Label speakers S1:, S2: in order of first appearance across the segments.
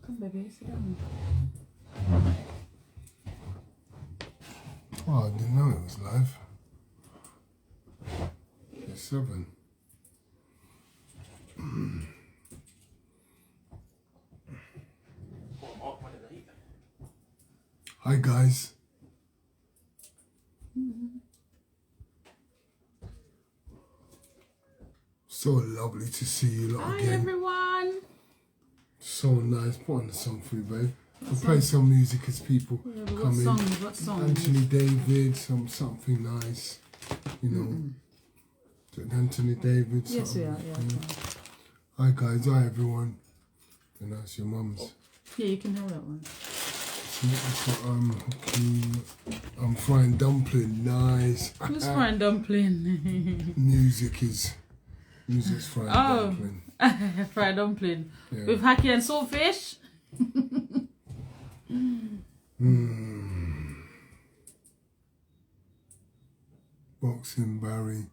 S1: Come, baby, sit down.
S2: Oh, I didn't know it was live. It's 7. Hi guys. So lovely to see you lot again.
S1: Hi everyone.
S2: So nice. Put on the song for you, babe. We'll play some music as people come in.
S1: What song?
S2: Anthony David, something nice. You know. Anthony David.
S1: Yes, we are. Yeah.
S2: Hi guys. Hi everyone. And that's your mum's.
S1: Yeah, you can have that one.
S2: I'm frying dumpling. Nice.
S1: Who's frying dumpling?
S2: Music's frying dumpling.
S1: Fried dumpling.
S2: Yeah.
S1: With haki and saltfish.
S2: Boxing Barry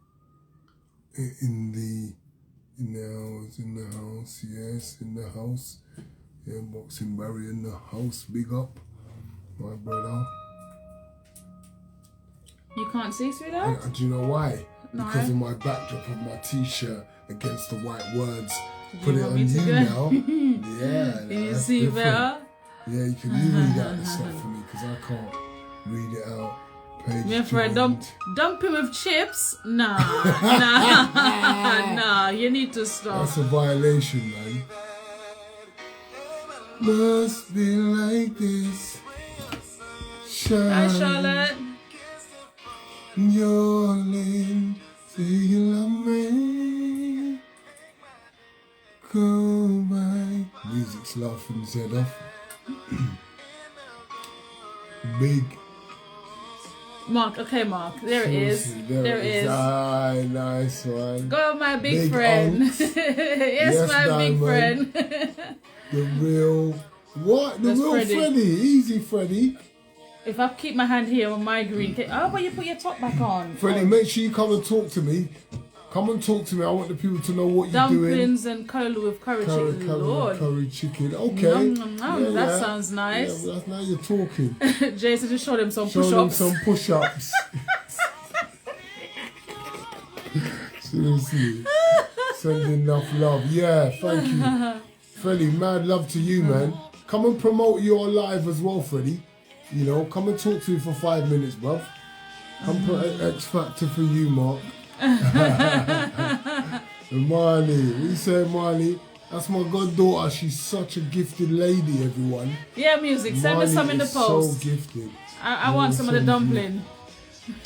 S2: in the house, yes, in the house. Yeah, Boxing Barry in the house, big up, my brother.
S1: You can't see, sweetheart?
S2: And do you know why?
S1: No.
S2: Because of my backdrop of my t-shirt against the white words. Put
S1: you
S2: it
S1: want
S2: on
S1: me to
S2: you
S1: go?
S2: now. Yeah.
S1: Can you
S2: that's
S1: see
S2: different.
S1: better?
S2: Yeah, you can you read out the stuff for me because I can't read it out. Page
S1: Me for a
S2: joined.
S1: dumping with chips? Nah. Nah, you need to stop.
S2: That's a violation, man. Must be like this.
S1: Hi, Charlotte.
S2: You're in, say you love me. Go back. Music's laughing his head off. Big.
S1: Mark, okay, Mark. There it is. There it is.
S2: Ah, nice one.
S1: Go, my big friend. yes, my big friend.
S2: The real. What? The
S1: That's
S2: real Freddy. Easy, Freddy.
S1: If I keep my hand here on my green, how about you put your top back on?
S2: Freddie, make sure you come and talk to me. Come and talk to me. I want the people to know what you're doing.
S1: Dumplings and curly with curry chicken. Lord.
S2: Curry chicken. Okay.
S1: That sounds nice.
S2: Yeah, well, that's now you're talking.
S1: Jason, just show them some
S2: Show
S1: push-ups.
S2: them some push-ups. Seriously. Send enough love. Yeah, thank you. Freddie, mad love to you, man. Come and promote your live as well, Freddie. You know, come and talk to me for 5 minutes, bruv. Come put an X Factor for you, Mark. Marley, we say Marley. That's my goddaughter. She's such a gifted lady, everyone.
S1: Yeah, music. Send me some in the post.
S2: So gifted.
S1: I want some of the dumpling.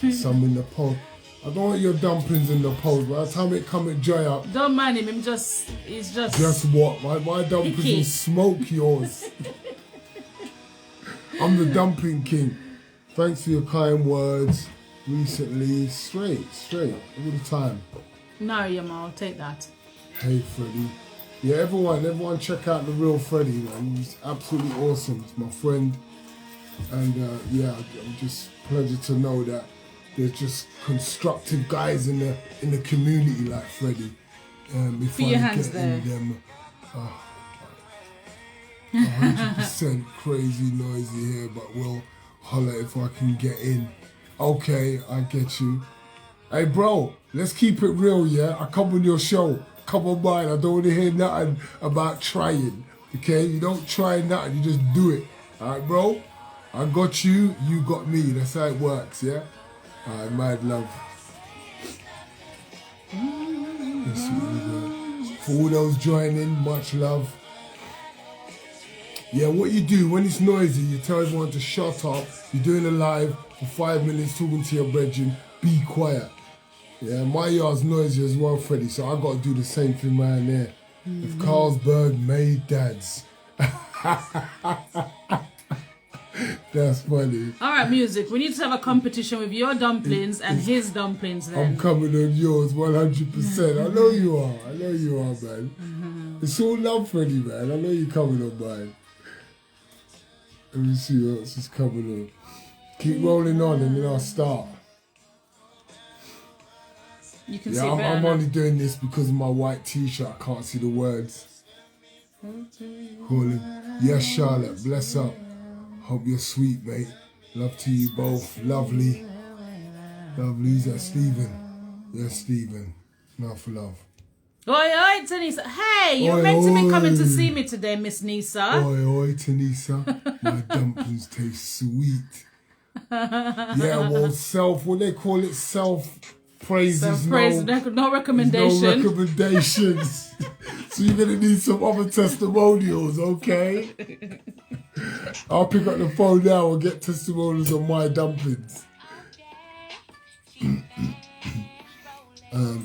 S2: Some in the post. I don't want your dumplings in the post. By the time it come and dry up.
S1: Don't mind him. He's just.
S2: Just what? My dumplings will smoke yours. I'm the dumpling king. Thanks for your kind words recently. Straight, all the time.
S1: No, Yama, I'll take that.
S2: Hey, Freddie. Yeah, everyone check out the real Freddie, man. He's absolutely awesome. He's my friend. And yeah, I'm just pleasure to know that there's just constructive guys in the community like Freddie.
S1: Put your hands there.
S2: Them, 100% crazy noisy here, but we'll holler if I can get in. Okay, I get you. Hey bro, let's keep it real, yeah? I come on your show, come on mine. I don't want to hear nothing about trying, okay? You don't try nothing, you just do it. Alright bro? I got you, you got me. That's how it works, yeah? Alright, mad love. For all those joining, much love. Yeah, what you do when it's noisy, you tell everyone to shut up. You're doing a live for 5 minutes talking to your brethren. Be quiet. Yeah, my yard's noisy as well, Freddie, so I got to do the same thing around there. If Carlsberg made dads. That's funny.
S1: Alright, music. We need to have a competition with your dumplings and his dumplings then.
S2: I'm coming on yours 100%. I know you are. I know you are, man. It's all love, Freddie, man. I know you're coming on mine. Let me see what else is coming on. Keep rolling on and then I'll start.
S1: You can see better
S2: I'm
S1: now.
S2: only doing this because of my white t-shirt. I can't see the words. Calling. Yes, Charlotte, bless up. Hope you're sweet, mate. Love to you both. Lovely. Lovely. Is that Stephen? Yes, Stephen. Enough love.
S1: Oi, oi, Tanisa. Hey, you were
S2: Oi,
S1: meant to be coming to
S2: oi.
S1: see me today, Miss Nisa.
S2: Oi, oi, Tanisa. My dumplings taste sweet. Yeah, well, what they call it, self-praise is
S1: Praise, no recommendation.
S2: no recommendations. So you're going to need some other testimonials, okay? I'll pick up the phone now and get testimonials on my dumplings.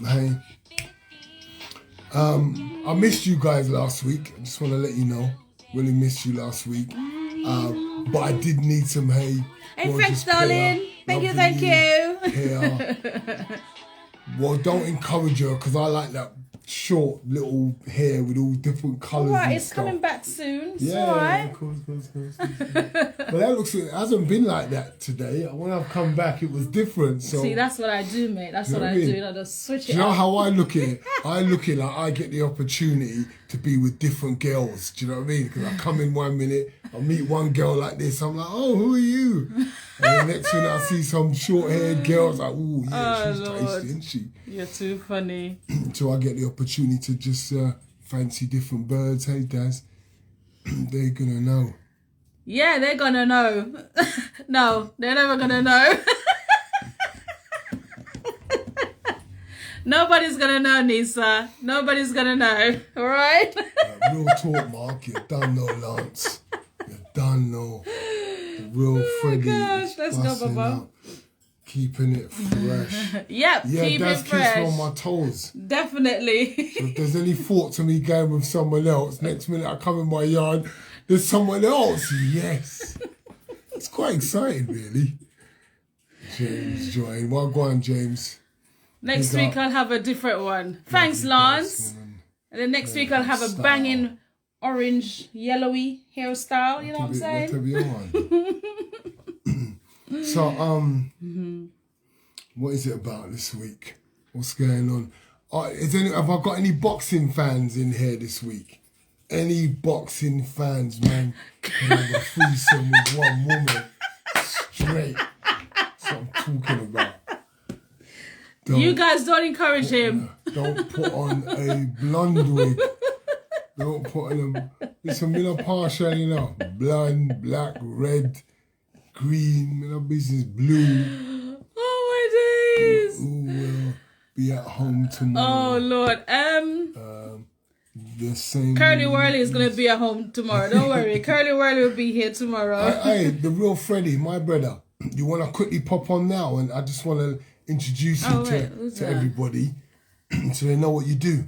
S2: Hey. I missed you guys last week. I just want to let you know. Really missed you last week. But I did need some, hey,
S1: thanks, darling. Thank you.
S2: Hair. Well, don't encourage her because I like that short little hair with all different colours.
S1: Alright, it's coming back soon. It's alright.
S2: Of course. But that it hasn't been like that today. When I've come back, it was different. So
S1: see, that's what I do, mate. That's what I do. I just switch it.
S2: Do you know how I look at it? I look at it like I get the opportunity to be with different girls. Do you know what I mean? Because I come in 1 minute, I meet one girl like this. I'm like, oh, who are you? And the next minute I see some short-haired girl. I was like, ooh, yeah, she's tasty, isn't she?
S1: You're too funny.
S2: So I get the opportunity to just fancy different birds. Hey, Daz, they're going to know.
S1: Yeah, they're going to know. No, they're never going to know. Nobody's going to know, Nisa. Nobody's going to know. All right?
S2: Real talk, Mark. You done know, Lance. You done know. The real Freddie.
S1: Gosh, let's go, Baba.
S2: Keeping it fresh.
S1: Yep,
S2: yeah,
S1: keep
S2: Daz
S1: it fresh.
S2: keeps me on my toes.
S1: Definitely.
S2: So if there's any thoughts of me going with someone else, next minute I come in my yard, there's someone else. Yes. It's quite exciting, really. James joined. Well, go on, James.
S1: Next week I'll have a different one. Thanks, Lance. And then next week I'll have a banging orange, yellowy hairstyle. You know what I'm saying?
S2: So, what is it about this week? What's going on? Have I got any boxing fans in here this week? Any boxing fans, man? Can have a threesome with one woman straight. That's what I'm talking about.
S1: You guys don't encourage him.
S2: Don't put on a blonde wig. Don't put on a... Listen, me not partial, you know. Blonde, black, red, green, me no business, blue.
S1: Oh, my days.
S2: Who will be at home tomorrow?
S1: Oh, Lord.
S2: The same...
S1: Curly Whirly is going to be at home tomorrow. Don't worry. Curly Whirly will be here tomorrow.
S2: Hey, the real Freddie, my brother. You want to quickly pop on now? And I just want to introduce you to everybody so they know what you do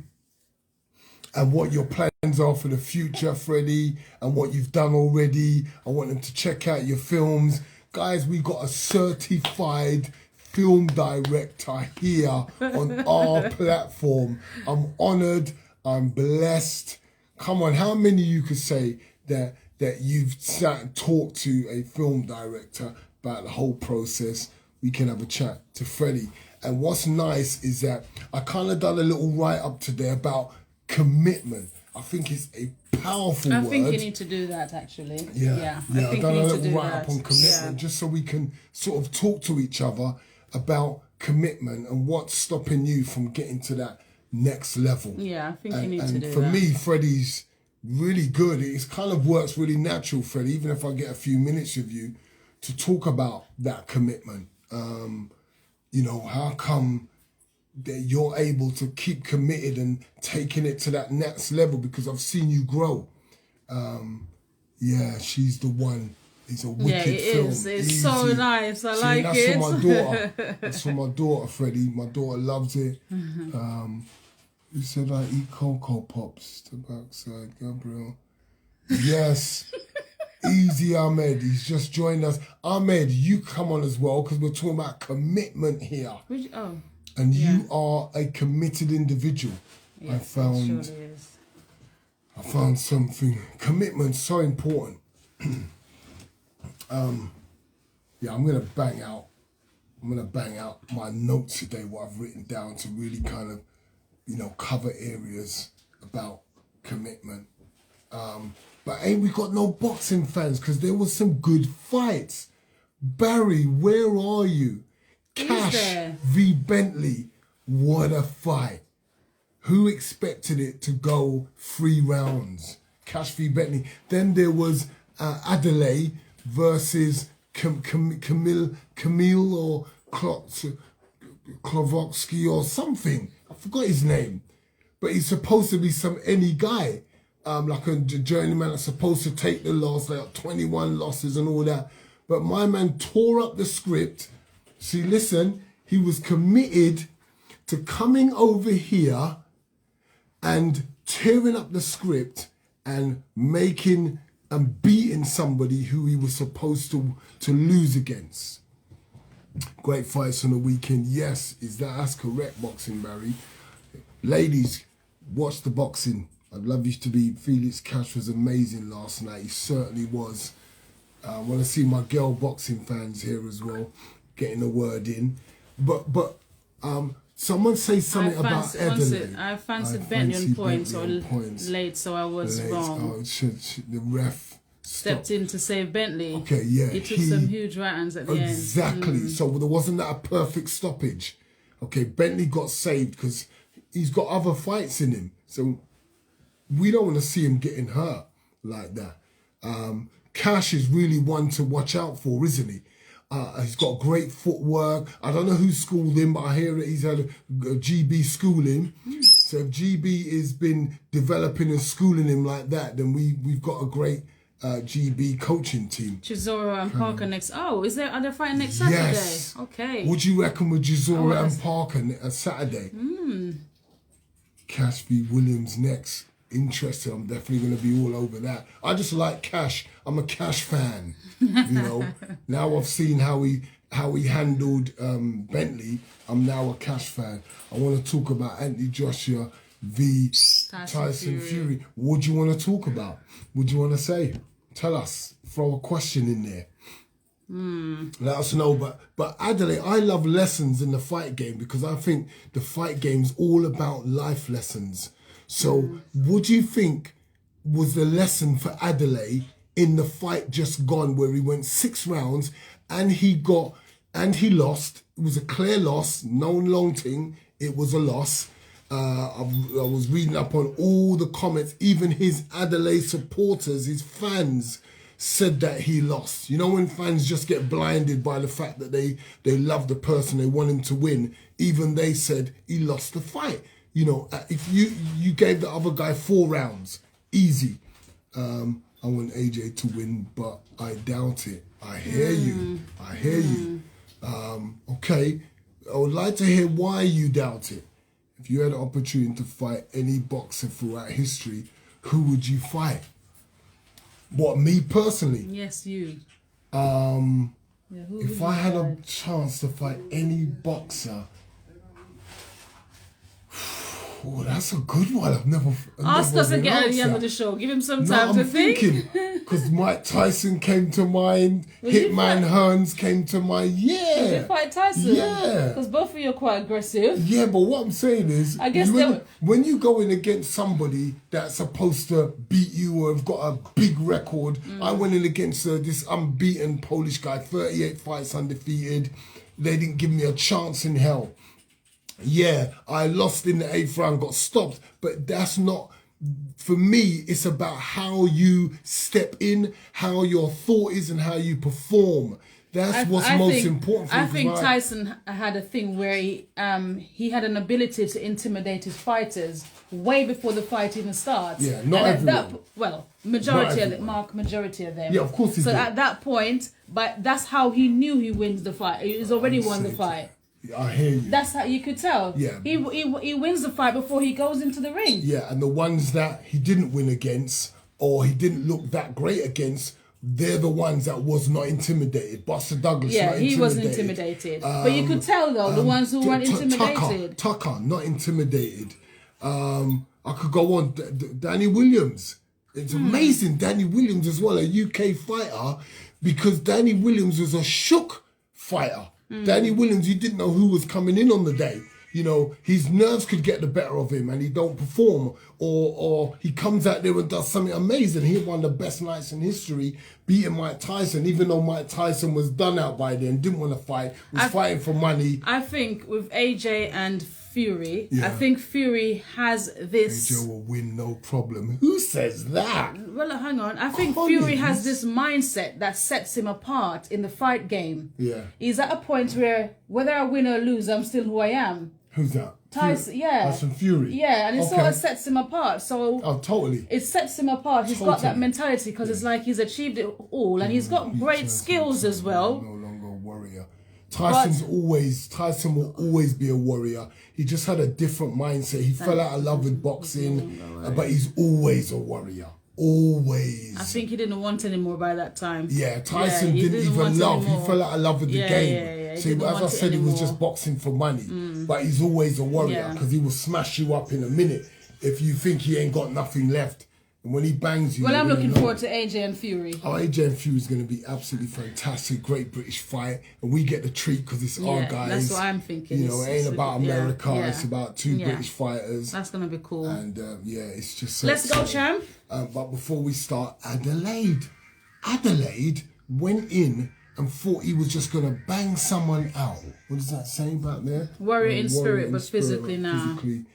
S2: and what your plans are for the future, Freddie, and what you've done already. I want them to check out your films. Guys, we got a certified film director here on our platform. I'm honoured. I'm blessed. Come on, how many of you could say that you've sat and talked to a film director about the whole process? We can have a chat to Freddie. And what's nice is that I kind of done a little write-up today about commitment. I think it's a powerful word.
S1: I think you need to do that, actually.
S2: Yeah. I've done a little write-up on commitment just so we can sort of talk to each other about commitment and what's stopping you from getting to that next level.
S1: Yeah, I think you need to do that.
S2: And for me, Freddie's really good. It kind of works really natural, Freddie, even if I get a few minutes with you to talk about that commitment. You know, how come that you're able to keep committed and taking it to that next level? Because I've seen you grow. Yeah, she's the one. It's a wicked film.
S1: It's easy. So nice. I like
S2: that's
S1: it.
S2: For my daughter. That's for my daughter, Freddie. My daughter loves it. You said I eat Cocoa Pops. Step outside, Gabriel. Yes. Easy Ahmed, he's just joined us. Ahmed, you come on as well because we're talking about commitment here. And you are a committed individual.
S1: Yes,
S2: I found something. Commitment's so important. I'm gonna bang out my notes today, what I've written down to really kind of, cover areas about commitment. But ain't we got no boxing fans? Because there was some good fights. Barry, where are you? Cash v Bentley. What a fight. Who expected it to go 3 rounds? Cash v Bentley. Then there was Adelaide versus Camille or Klovoksky or something. I forgot his name. But he's supposed to be some any guy. Like a journeyman that's supposed to take the loss, like 21 losses and all that. But my man tore up the script. See, listen, he was committed to coming over here and tearing up the script and making and beating somebody who he was supposed to lose against. Great fights on the weekend. Yes, that's correct, Boxing Barry. Ladies, watch the boxing. I'd love you to be. Felix Cash was amazing last night. He certainly was. I want to see my girl boxing fans here as well, getting a word in. But someone say something about Adelaide.
S1: I fancied Bentley on points or late, so I was wrong.
S2: Oh, the ref
S1: stepped in to save Bentley.
S2: Okay, yeah.
S1: He took some huge right hands at the end.
S2: Exactly. So there wasn't that a perfect stoppage. Okay, Bentley got saved because he's got other fights in him. So we don't want to see him getting hurt like that. Cash is really one to watch out for, isn't he? He's got great footwork. I don't know who schooled him, but I hear that he's had a GB schooling. So if GB has been developing and schooling him like that, then we've got a great GB coaching team.
S1: Chisora and Parker next. Oh, are they fighting next Saturday?
S2: Yes.
S1: Okay.
S2: What do you reckon with Chisora and Parker Saturday? Cash v Williams next. Interested. I'm definitely going to be all over that. I just like Cash. I'm a Cash fan. You know. Now I've seen how he handled Bentley. I'm now a Cash fan. I want to talk about Anthony Joshua v Tyson Fury. What do you want to talk about? What do you want to say? Tell us. Throw a question in there. Let us know. But Adelaide, I love lessons in the fight game because I think the fight game's all about life lessons. So what do you think was the lesson for Adelaide in the fight just gone where he went 6 rounds and he lost? It was a clear loss, no long thing. It was a loss. I was reading up on all the comments. Even his Adelaide supporters, his fans, said that he lost. You know when fans just get blinded by the fact that they love the person, they want him to win. Even they said he lost the fight. You know, if you gave the other guy 4 rounds, easy. I want AJ to win, but I doubt it. I hear you. I hear you. Okay, I would like to hear why you doubt it. If you had an opportunity to fight any boxer throughout history, who would you fight? What, me personally?
S1: Yes, you.
S2: If I had a chance to fight any boxer, oh, that's a good one. I've never
S1: ask us again at the end of the show. Give him some time to think.
S2: Because Mike Tyson came to mind. Hitman Hearns came to mind. Yeah.
S1: Did you fight Tyson?
S2: Yeah.
S1: Because both of you are quite aggressive.
S2: Yeah, but what I'm saying is,
S1: I guess
S2: when you go in against somebody that's supposed to beat you or have got a big record, I went in against this unbeaten Polish guy, 38 fights undefeated. They didn't give me a chance in hell. Yeah, I lost in the 8th round, got stopped, but that's not, for me, it's about how you step in, how your thought is and how you perform. That's what's most important for me.
S1: I think Tyson had a thing where he had an ability to intimidate his fighters way before the fight even starts.
S2: Yeah, not everyone.
S1: Majority of them.
S2: Yeah, of course he did.
S1: So at that point, but that's how he knew he wins the fight. He's already won the fight.
S2: I hear you.
S1: That's how you could tell.
S2: Yeah.
S1: He wins the fight before he goes into the ring.
S2: Yeah, and the ones that he didn't win against or he didn't look that great against, they're the ones that was not intimidated. Buster Douglas, not intimidated.
S1: He wasn't intimidated. But you could tell, though, the ones who weren't intimidated.
S2: Tucker, not intimidated. I could go on. Danny Williams. It's amazing. Danny Williams as well, a UK fighter, because Danny Williams was a shook fighter. Danny Williams, you didn't know who was coming in on the day. you know, his nerves could get the better of him and he don't perform, or he comes out there and does something amazing. He had one of the best nights in history, beating Mike Tyson, even though Mike Tyson was done out by then, didn't want to fight, was fighting for money.
S1: I think with AJ and Fury,
S2: Yeah.
S1: I think Fury has this...
S2: AJ will win no problem. Who says that?
S1: Well, hang on. I think
S2: Colleagues.
S1: Fury has this mindset that sets him apart in the fight game.
S2: Yeah.
S1: He's at a point where, whether I win or lose, I'm still who I am.
S2: Who's that?
S1: Tyson,
S2: Fury.
S1: yeah.
S2: Tyson Fury.
S1: Yeah, and it sort of sets him apart. So
S2: Oh, totally.
S1: it sets him apart. He's got that mentality because it's like he's achieved it all, and he's got great skills as well.
S2: No longer a warrior. Tyson will always be a warrior. He just had a different mindset. He fell out of love with boxing, but he's always a warrior. Always.
S1: I think he didn't want anymore by that time.
S2: Yeah, Tyson didn't even love.
S1: Anymore.
S2: He fell out of love with the game.
S1: Yeah.
S2: So as I said, he was just boxing for money. But he's always a warrior because he will smash you up in a minute if you think he ain't got nothing left. And when he bangs you...
S1: Well, I'm looking forward to AJ and Fury.
S2: Oh, AJ and Fury is going to be absolutely fantastic. Great British fight. And we get the treat because it's our guys.
S1: That's what I'm thinking.
S2: You know, it ain't about America. It's about two British fighters.
S1: That's going to be cool.
S2: And it's just so
S1: Let's go, champ.
S2: But before we start, Adelaide went in and thought he was just going to bang someone out. What does that say about there?
S1: Warrior in spirit, but physically, nah.
S2: Physically,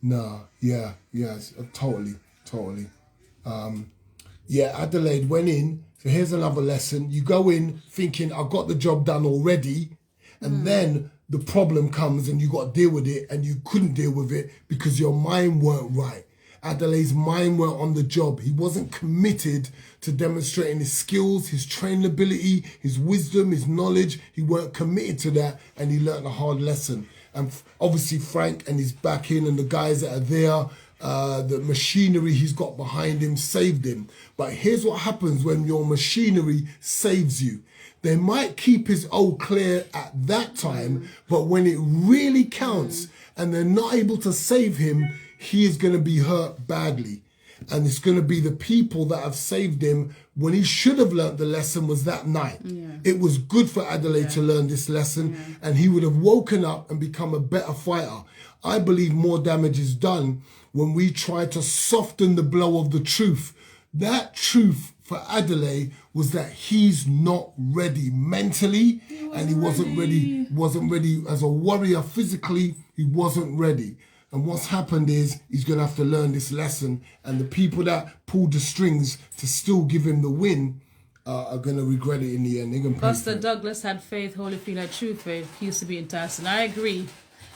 S2: nah. Yeah, totally. Adelaide went in. So here's another lesson. You go in thinking, I got the job done already. And then the problem comes and you got to deal with it. And you couldn't deal with it because your mind weren't right. Adelaide's mind weren't on the job. He wasn't committed to demonstrating his skills, his trainability, his wisdom, his knowledge. He weren't committed to that. And he learned a hard lesson. And obviously Frank and his backing and the guys that are there, the machinery he's got behind him saved him. But here's what happens when your machinery saves you. They might keep his ode clear at that time, but when it really counts and they're not able to save him, he is going to be hurt badly. And it's going to be the people that have saved him when he should have learnt the lesson was that night. It was good for Adelaide to learn this lesson and he would have woken up and become a better fighter. I believe more damage is done when we try to soften the blow of the truth. That truth for Adelaide was that he's not ready mentally and he wasn't ready as a warrior physically. He wasn't ready. And what's happened is he's going to have to learn this lesson. And the people that pulled the strings to still give him the win are going to regret it in the end. They're going to
S1: Buster Douglas had faith, Holyfield had true faith. He used to be in Tyson. I agree.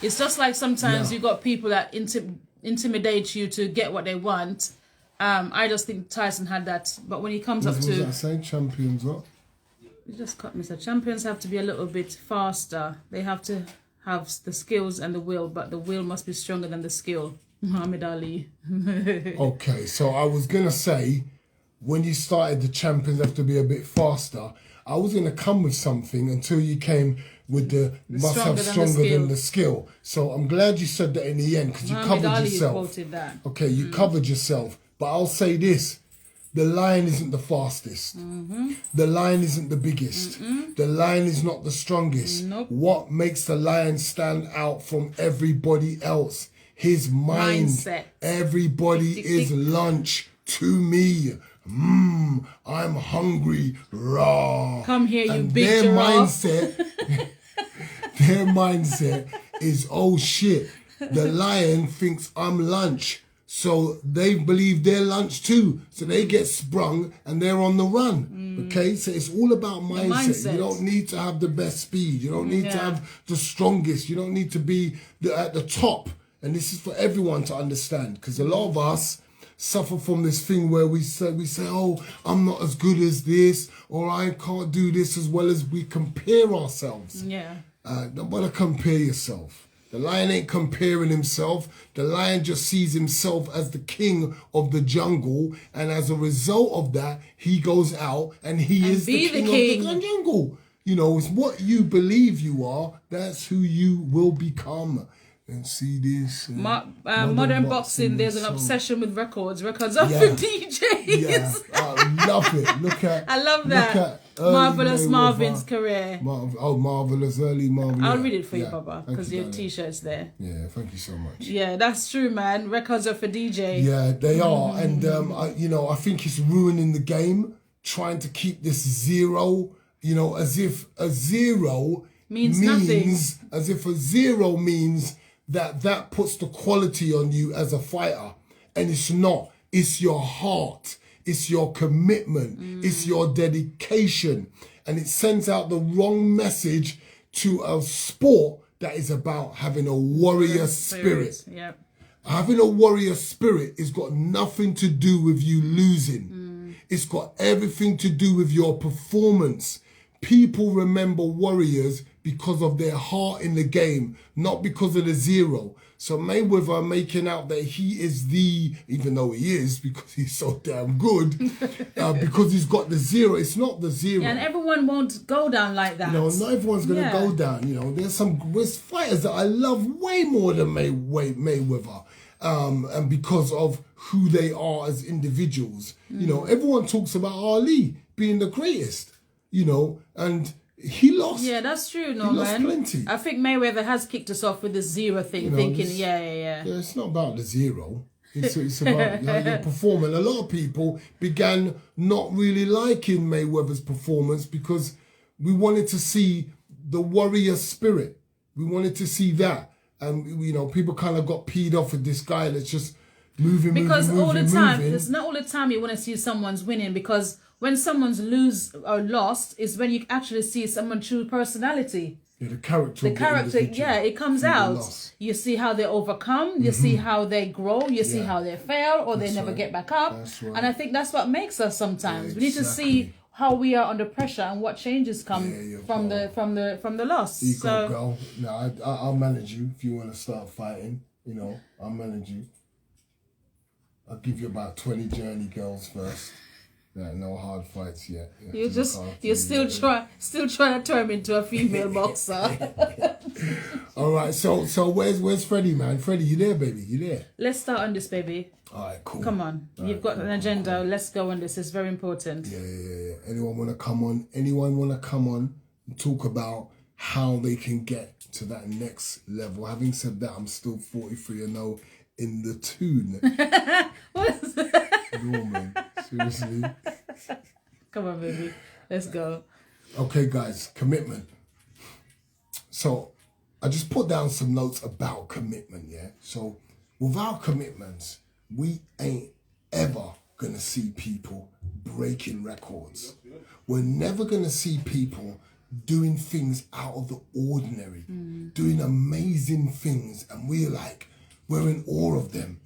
S1: It's just like sometimes you got people that intimidate you to get what they want. I just think Tyson had that. But when he comes up to...
S2: What was that saying? Champions what?
S1: You just cut me. So champions have to be a little bit faster. They have to have the skills and the will, but the will must be stronger than the skill. Muhammad Ali.
S2: Okay, so I was going to say, when you started the champions have to be a bit faster, I was going to come with something until you came with the must have stronger than the skill. So I'm glad you said that in the end because you covered
S1: Ali
S2: yourself.
S1: Quoted that.
S2: Okay, you covered yourself. But I'll say this. The lion isn't the fastest. The lion isn't the biggest. The lion is not the strongest.
S1: Nope.
S2: What makes the lion stand out from everybody else? His mindset. Everybody is lunch to me. I'm hungry. Raw.
S1: Come here,
S2: and
S1: you big
S2: their
S1: giraffe.
S2: their mindset is, oh shit, the lion thinks I'm lunch. So they believe they're lunch too. So they get sprung and they're on the run. Okay, so it's all about mindset. You don't need to have the best speed. You don't need to have the strongest. You don't need to be at the top. And this is for everyone to understand. Because a lot of us suffer from this thing where we say, oh, I'm not as good as this, or I can't do this as well as we compare ourselves. Don't bother compare yourself. The lion ain't comparing himself. The lion just sees himself as the king of the jungle. And as a result of that, he goes out and he is the king of the jungle. You know, it's what you believe you are. That's who you will become. and CDs.
S1: Modern boxing, there's an obsession with records. Records are for DJs.
S2: Yeah, I love it. Look at.
S1: I love that. Marvelous Marvin's career.
S2: Marvelous early Marvin.
S1: I'll read it for you, Baba, because your T-shirt's there.
S2: Yeah, thank you so much.
S1: Yeah, that's true, man. Records are for DJ.
S2: Yeah, they are, and I think it's ruining the game. Trying to keep this zero, as if a zero
S1: means nothing.
S2: As if a zero means that puts the quality on you as a fighter, and it's not. It's your heart. It's your commitment. It's your dedication. And it sends out the wrong message to a sport that is about having a warrior spirit.
S1: Yep.
S2: Having a warrior spirit has got nothing to do with you losing. It's got everything to do with your performance. People remember warriors because of their heart in the game, not because of the zero. So Mayweather making out that he is even though he is, because he's so damn good, because he's got the zero. It's not the zero.
S1: Yeah, and everyone won't go down like that.
S2: Not everyone's going to go down. There's fighters that I love way more than Mayweather. And because of who they are as individuals. Everyone talks about Ali being the greatest, and he lost.
S1: Yeah, that's true,
S2: He lost plenty.
S1: I think Mayweather has kicked us off with the zero thing, thinking, yeah.
S2: It's not about the zero. It's about your performance. A lot of people began not really liking Mayweather's performance because we wanted to see the warrior spirit. We wanted to see that. And, people kind of got peed off with this guy that's just moving.
S1: It's not all the time you want to see someone's winning, because when someone's lose or lost is when you actually see someone's true personality.
S2: Yeah, the character,
S1: it comes out. You see how they overcome, you see how they grow, you see how they fail or they never get back up.
S2: Right.
S1: And I think that's what makes us sometimes. We need to see how we are under pressure and what changes come from the loss.
S2: You go, girl. No, I'll manage you if you want to start fighting. I'll manage you. I'll give you about 20 journey girls first. No hard fights yet.
S1: You're still trying to turn me into a female boxer.
S2: All right. So where's Freddie, man? Freddie, you there, baby? You there?
S1: Let's start on this, baby.
S2: All right, cool.
S1: Come on. You've got an agenda. Cool. Let's go on this. It's very important.
S2: Yeah. Anyone want to come on and talk about how they can get to that next level? Having said that, I'm still 43-0 in the tune.
S1: What is that?
S2: No, man. Seriously.
S1: Come on, baby. Let's go.
S2: Okay, guys. Commitment. So I just put down some notes about commitment, yeah? So without commitments, we ain't ever going to see people breaking records. We're never going to see people doing things out of the ordinary, doing amazing things, and we're in awe of them.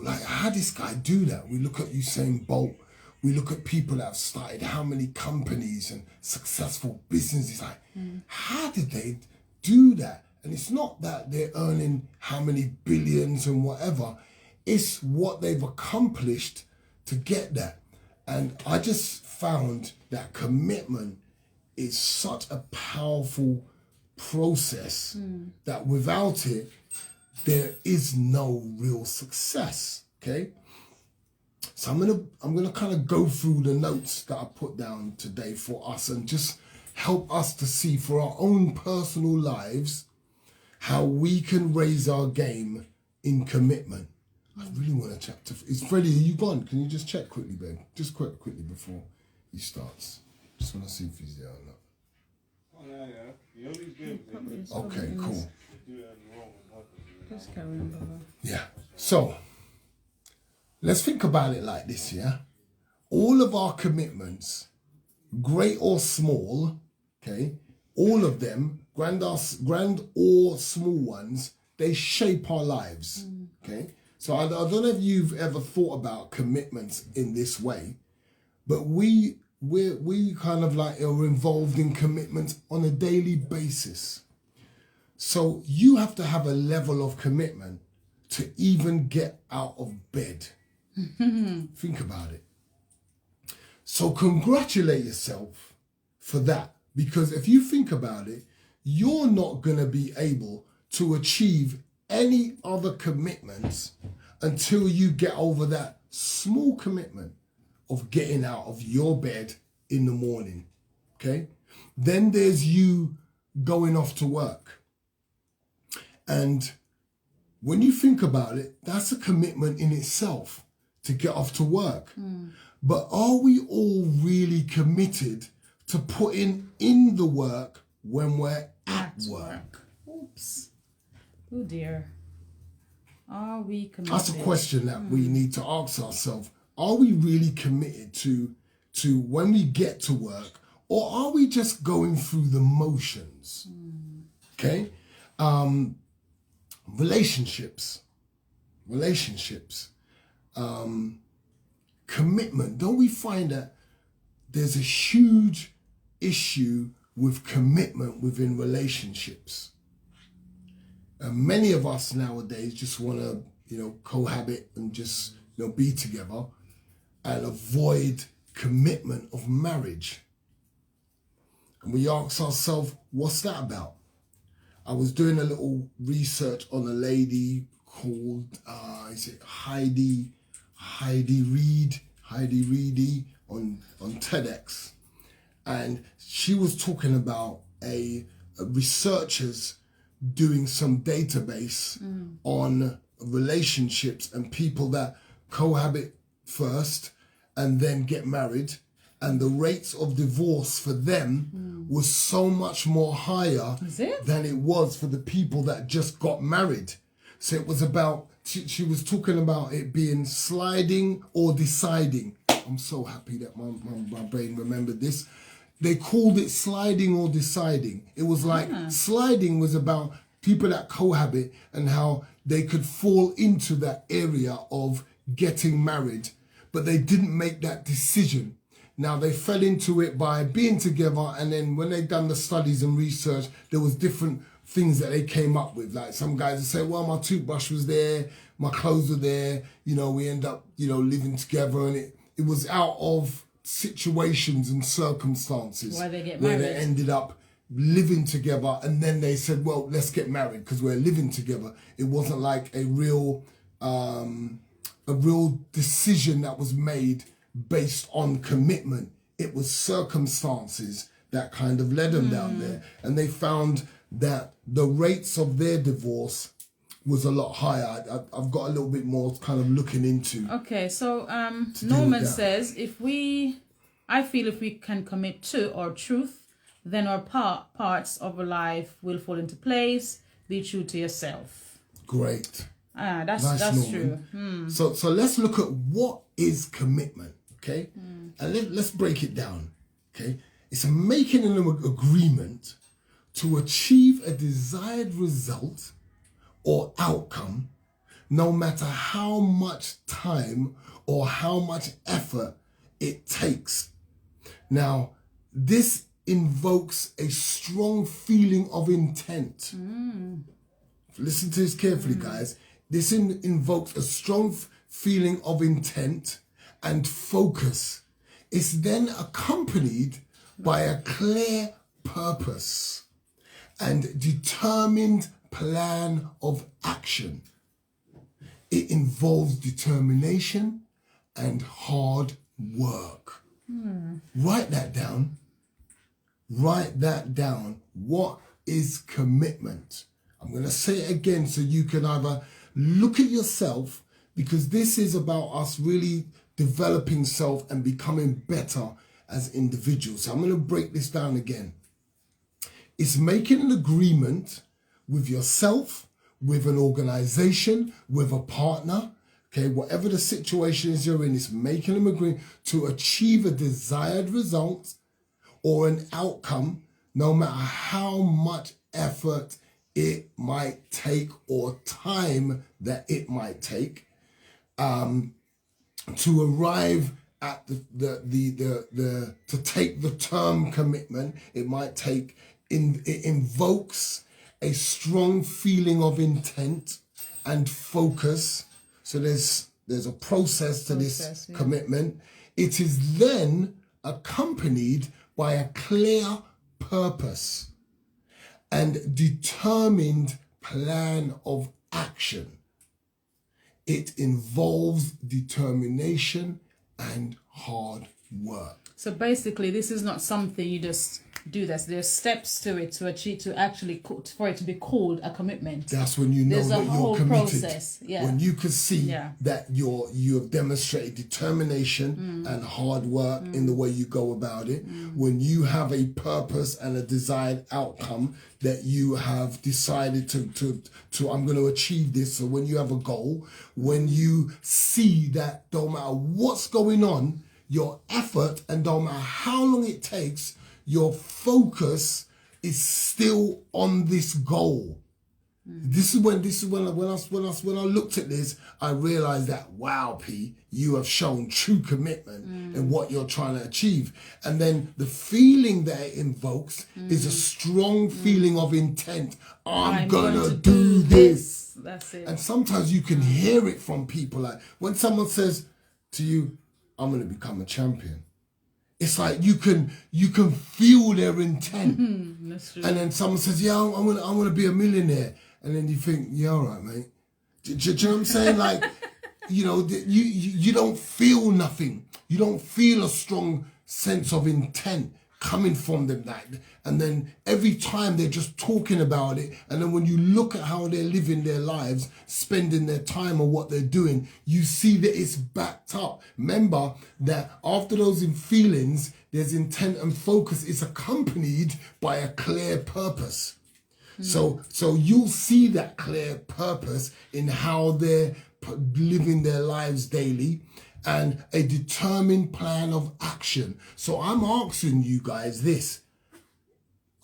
S2: Like, how this guy do that? We look at Usain Bolt. We look at people that have started how many companies and successful businesses. Like, how did they do that? And it's not that they're earning how many billions and whatever. It's what they've accomplished to get that. And I just found that commitment is such a powerful process that without it, there is no real success, okay? So I'm gonna kind of go through the notes that I put down today for us and just help us to see for our own personal lives how we can raise our game in commitment. I really want to check. Is Freddie, are you gone? Can you just check quickly, babe? Just quickly before he starts. Just want to see if he's there or not.
S3: Oh, yeah.
S2: Okay, cool.
S1: Just carry on, Baba.
S2: Yeah. So, let's think about it like this, yeah? All of our commitments, great or small, okay, all of them, grand or small ones, they shape our lives, okay? So I don't know if you've ever thought about commitments in this way, but we kind of like are involved in commitments on a daily basis. So you have to have a level of commitment to even get out of bed. Think about it. So congratulate yourself for that, because if you think about it, you're not going to be able to achieve any other commitments until you get over that small commitment of getting out of your bed in the morning, okay? Then there's you going off to work. And when you think about it, that's a commitment in itself to get off to work. But are we all really committed to putting in the work when we're at work?
S1: Oops. Oh dear. Are we committed?
S2: That's a question that we need to ask ourselves. Are we really committed to when we get to work, or are we just going through the motions? Okay? Relationships. Commitment. Don't we find that there's a huge issue with commitment within relationships? Many of us nowadays just want to, cohabit and just, be together and avoid commitment of marriage. And we ask ourselves, what's that about? I was doing a little research on a lady called, is it Heidi Reedy on TEDx. And she was talking about a researchers doing some database on relationships and people that cohabit first and then get married, and the rates of divorce for them was so much more higher than it was for the people that just got married. So it was about, she was talking about it being sliding or deciding. I'm so happy that my brain remembered this. They called it sliding or deciding. It was like sliding was about people that cohabit and how they could fall into that area of getting married, but they didn't make that decision. Now they fell into it by being together, and then when they done the studies and research, there was different things that they came up with. Like some guys would say, well, my toothbrush was there, my clothes were there, we end up, living together, and it was out of situations and circumstances
S1: where they
S2: ended up living together, and then they said, well, let's get married because we're living together. It wasn't like a real decision that was made based on commitment. It was circumstances that kind of led them down there, and they found that the rates of their divorce was a lot higher. I've got a little bit more kind of looking into.
S1: Okay, so Norman says, I feel if we can commit to our truth, then our parts of our life will fall into place. Be true to yourself.
S2: Great.
S1: That's true.
S2: So let's look at what is commitment, okay? And let's break it down, okay? It's making an agreement to achieve a desired result or outcome, no matter how much time or how much effort it takes. Now, this invokes a strong feeling of intent. Listen to this carefully, guys. This invokes a strong feeling of intent and focus. It's then accompanied by a clear purpose and determined plan of action. It involves determination and hard work. Write that down. Write that down. What is commitment? I'm going to say it again so you can either look at yourself, because this is about us really developing self and becoming better as individuals. So I'm going to break this down again. It's making an agreement with yourself, with an organization, with a partner, okay, whatever the situation is you're in, it's making an agreement to achieve a desired result or an outcome, no matter how much effort it might take or time that it might take, to arrive at to take the term commitment. It might take, it invokes a strong feeling of intent and focus. So there's a process to this commitment. It is then accompanied by a clear purpose and determined plan of action. It involves determination and hard work.
S1: So basically, this is not something you just do. There's steps to it to achieve, to actually, for it to be called a commitment.
S2: That's when you know
S1: There's
S2: that
S1: a whole
S2: you're committed.
S1: process. Yeah.
S2: When you can see
S1: Yeah.
S2: that you have demonstrated determination and hard work in the way you go about it. When you have a purpose and a desired outcome that you have decided to I'm going to achieve this. So when you have a goal, when you see that no matter what's going on, your effort, and no matter how long it takes, your focus is still on this goal. This is when I looked at this, I realized that, wow, P, you have shown true commitment in what you're trying to achieve. And then the feeling that it invokes is a strong feeling of intent. I'm gonna do this.
S1: That's it.
S2: And sometimes you can hear it from people. Like when someone says to you, I'm gonna become a champion. It's like you can feel their intent.
S1: That's true.
S2: And then someone says, yeah, I want to be a millionaire. And then you think, yeah, all right, mate. Do you know what I'm saying? Like, you know, you don't feel nothing. You don't feel a strong sense of intent coming from them. And then every time they're just talking about it. And then when you look at how they're living their lives, spending their time or what they're doing, you see that it's backed up. Remember that after those feelings, there's intent and focus. It's accompanied by a clear purpose. So you'll see that clear purpose in how they're living their lives daily and a determined plan of action. So I'm asking you guys this.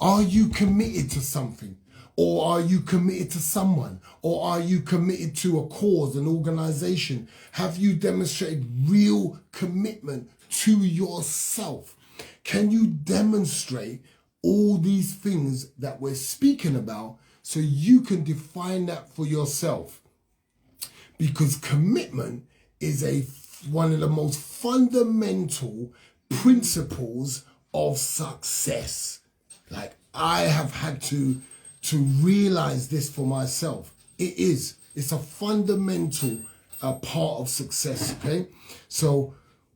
S2: Are you committed to something? Or are you committed to someone? Or are you committed to a cause, an organization? Have you demonstrated real commitment to yourself? Can you demonstrate all these things that we're speaking about so you can define that for yourself? Because commitment is one of the most fundamental principles of success. Like, I have had to realize this for myself. It's a fundamental part of success, okay? So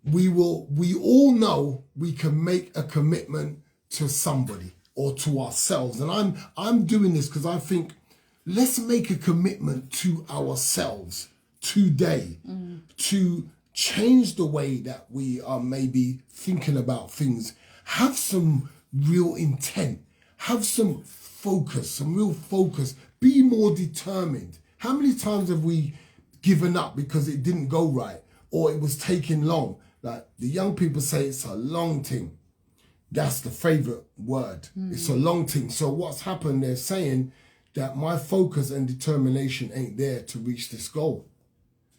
S2: we all know we can make a commitment to somebody or to ourselves. And I'm doing this because I think, let's make a commitment to ourselves today to change the way that we are maybe thinking about things. Have some real intent. Have some focus, some real focus. Be more determined. How many times have we given up because it didn't go right or it was taking long? Like the young people say, it's a long thing. That's the favorite word. It's a long thing. So what's happened, they're saying that my focus and determination ain't there to reach this goal.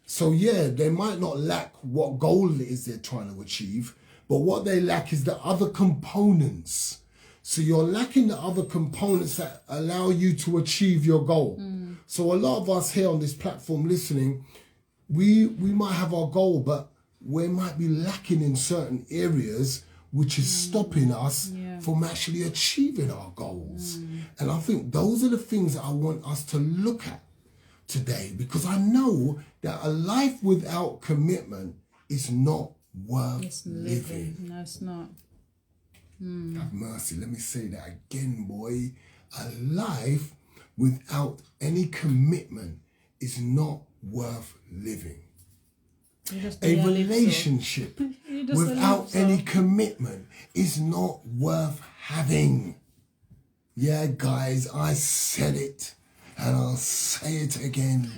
S2: So yeah, they might not lack what goal it is they're trying to achieve, but what they lack is the other components. So you're lacking the other components that allow you to achieve your goal. So a lot of us here on this platform listening, we might have our goal, but we might be lacking in certain areas, which is stopping us from actually achieving our goals. And I think those are the things that I want us to look at today, because I know that a life without commitment is not worth living.
S1: No, it's not.
S2: Have mercy. Let me say that again, boy. A life without any commitment is not worth living. A relationship without any commitment is not worth having. Yeah, guys, I said it and I'll say it again.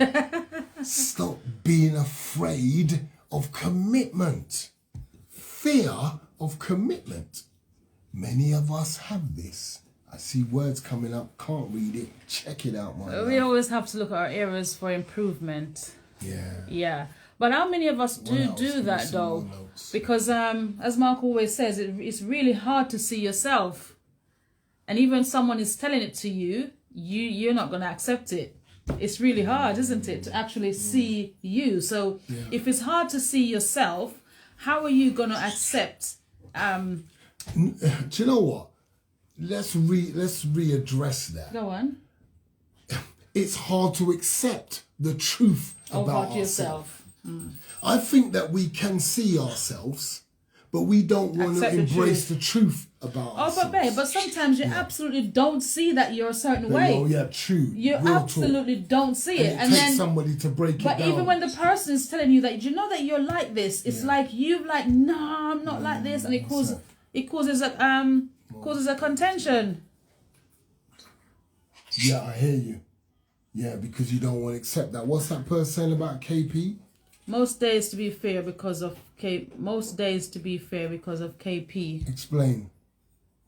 S2: Stop being afraid of commitment. Fear of commitment. Many of us have this. I see words coming up, can't read it. Check it out, my love.
S1: We always have to look at our areas for improvement. Yeah. But how many of us do that though? Because as Mark always says, it's really hard to see yourself. And even someone is telling it to you, you're not going to accept it. It's really hard, isn't it, to actually see you? So if it's hard to see yourself, how are you going to accept?
S2: Do you know what? Let's readdress that.
S1: Go on.
S2: it's hard to accept the truth about
S1: yourself.
S2: I think that we can see ourselves, but we don't want to embrace the truth about ourselves.
S1: But babe, but sometimes you absolutely don't see that you're a certain way.
S2: Oh yeah, true.
S1: You absolutely don't see it.
S2: And it takes somebody to break it down.
S1: But even when the person is telling you that, you know that you're like this, it's like you like, no, I'm not like this, and it causes a contention.
S2: Yeah, I hear you. Yeah, because you don't want to accept that. What's that person saying about KP?
S1: Most days to be fair because of KP.
S2: Explain.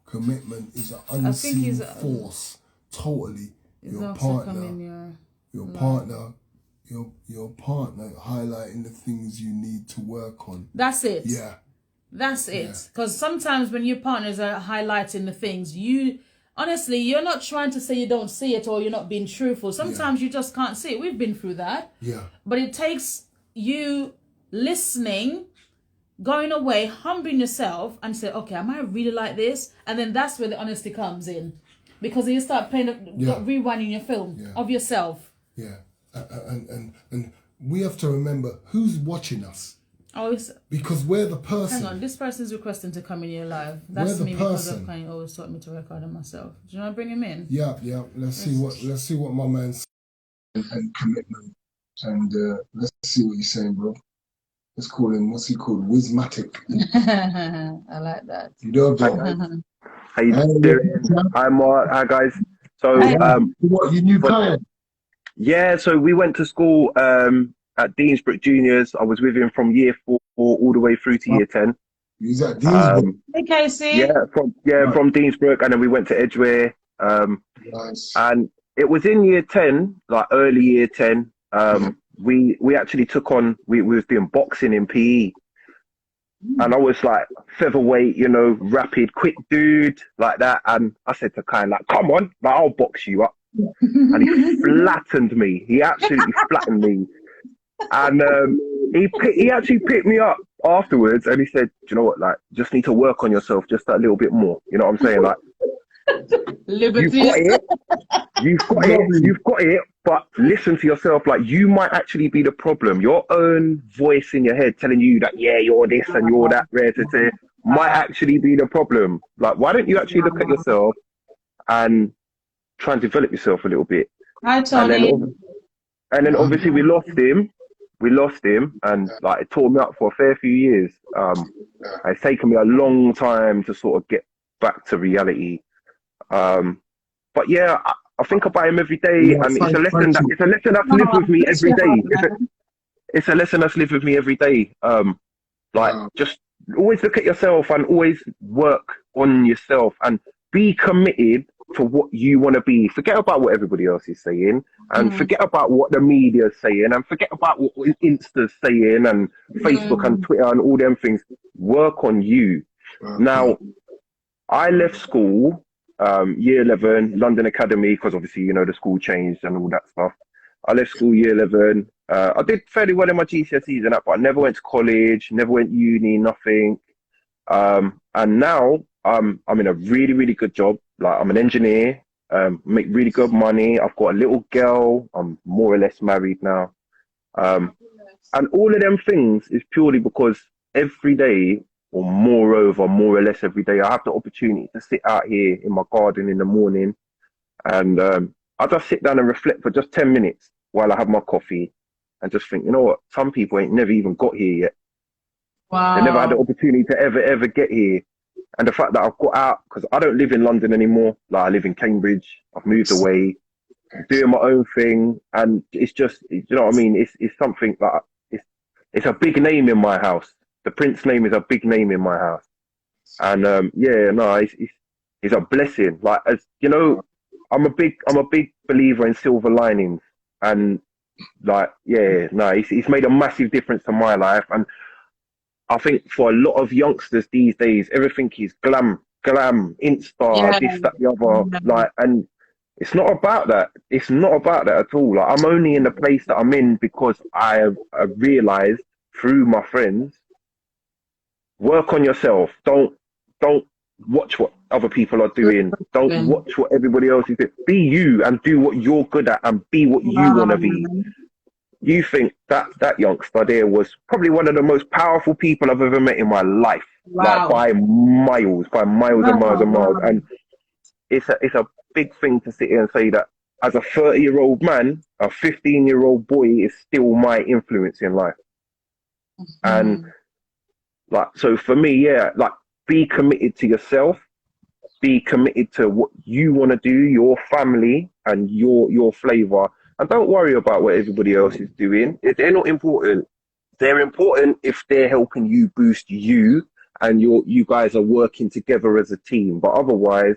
S2: Commitment is an unseen force. Totally. Your partner. Your partner highlighting the things you need to work on.
S1: That's it.
S2: Yeah.
S1: That's it. Because sometimes when your partners are highlighting the things, honestly, you're not trying to say you don't see it or you're not being truthful. Sometimes you just can't see it. We've been through that.
S2: Yeah.
S1: But it takes you listening, going away, humbling yourself and say, okay, am I really like this? And then that's where the honesty comes in. Because you start rewinding your film of yourself.
S2: Yeah. And we have to remember who's watching us. Because we're the person.
S1: Hang on, this person's requesting to come in your live. That's me because of kind of always taught me to record it myself. Do you want to bring him in?
S2: Yeah. Let's see what my man's and commitment. And let's see what he's saying, bro. Let's call him, what's he called? Wismatic.
S1: I like that.
S2: You know, bro.
S4: How you doing? Hi, Mark. Hi, guys. So,
S2: what, your new client?
S4: Yeah, so we went to school at Deansbrook Juniors. I was with him from year 4 all the way through to year 10.
S2: He's at Deansbrook.
S1: Hey, Casey.
S4: From Deansbrook, and then we went to Edgware.
S2: Nice.
S4: And it was in year 10, like early year 10. We actually took on, we was doing boxing in PE. And I was like featherweight, rapid, quick dude, like that. And I said to Kiyan, like, come on, like, I'll box you up. And he flattened me. He absolutely flattened me. And he actually picked me up afterwards and he said, do you know what, like, just need to work on yourself just that little bit more. You know what I'm saying? Like,
S1: Liberty.
S4: You've got it, but listen to yourself. Like, you might actually be the problem. Your own voice in your head telling you that, yeah, you're this and you're that, might actually be the problem. Like, why don't you actually look at yourself and try and develop yourself a little bit?
S1: Hi, Tony.
S4: And then obviously we lost him, and like it tore me up for a fair few years. It's taken me a long time to sort of get back to reality. But yeah, I think about him every day, and it's a lesson that's lived with me every day. It's a lesson that's lived with me every day. Just always look at yourself and always work on yourself and be committed to what you want to be. Forget about what everybody else is saying, and forget about what the media is saying, and forget about what Insta's saying, and Facebook and Twitter and all them things. Work on you. Now, I left school year 11, London Academy, because obviously, the school changed and all that stuff. I left school year 11. I did fairly well in my GCSEs and that, but I never went to college, never went uni, nothing. And now I'm in a really, really good job. Like, I'm an engineer, make really good money. I've got a little girl. I'm more or less married now. And all of them things is purely because every day, or more or less every day, I have the opportunity to sit out here in my garden in the morning, and I just sit down and reflect for just 10 minutes while I have my coffee and just think, you know what, some people ain't never even got here yet.
S1: Wow.
S4: They never had the opportunity to ever get here. And the fact that I've got out, because I don't live in London anymore, like I live in Cambridge, I've moved away, doing my own thing, and it's just, you know what I mean, it's something that, it's a big name in my house. The Prince name is a big name in my house. And it's a blessing. Like, as you know, I'm a big believer in silver linings. And like, it's made a massive difference to my life. And I think for a lot of youngsters these days, everything is glam, Insta, this, that, the other. Like, and it's not about that. It's not about that at all. Like, I'm only in the place that I'm in because I have realized through my friends, work on yourself. Don't watch what other people are doing. Don't watch what everybody else is doing. Be you and do what you're good at and be what you want to be. You think that youngster there was probably one of the most powerful people I've ever met in my life. Like by miles and miles and miles. And it's a big thing to sit here and say that as a 30-year-old man, a 15-year-old boy is still my influence in life. And like, so for me, yeah, like, be committed to yourself, be committed to what you want to do, your family and your flavor. And don't worry about what everybody else is doing. They're not important. They're important if they're helping you boost you and you guys are working together as a team. But otherwise,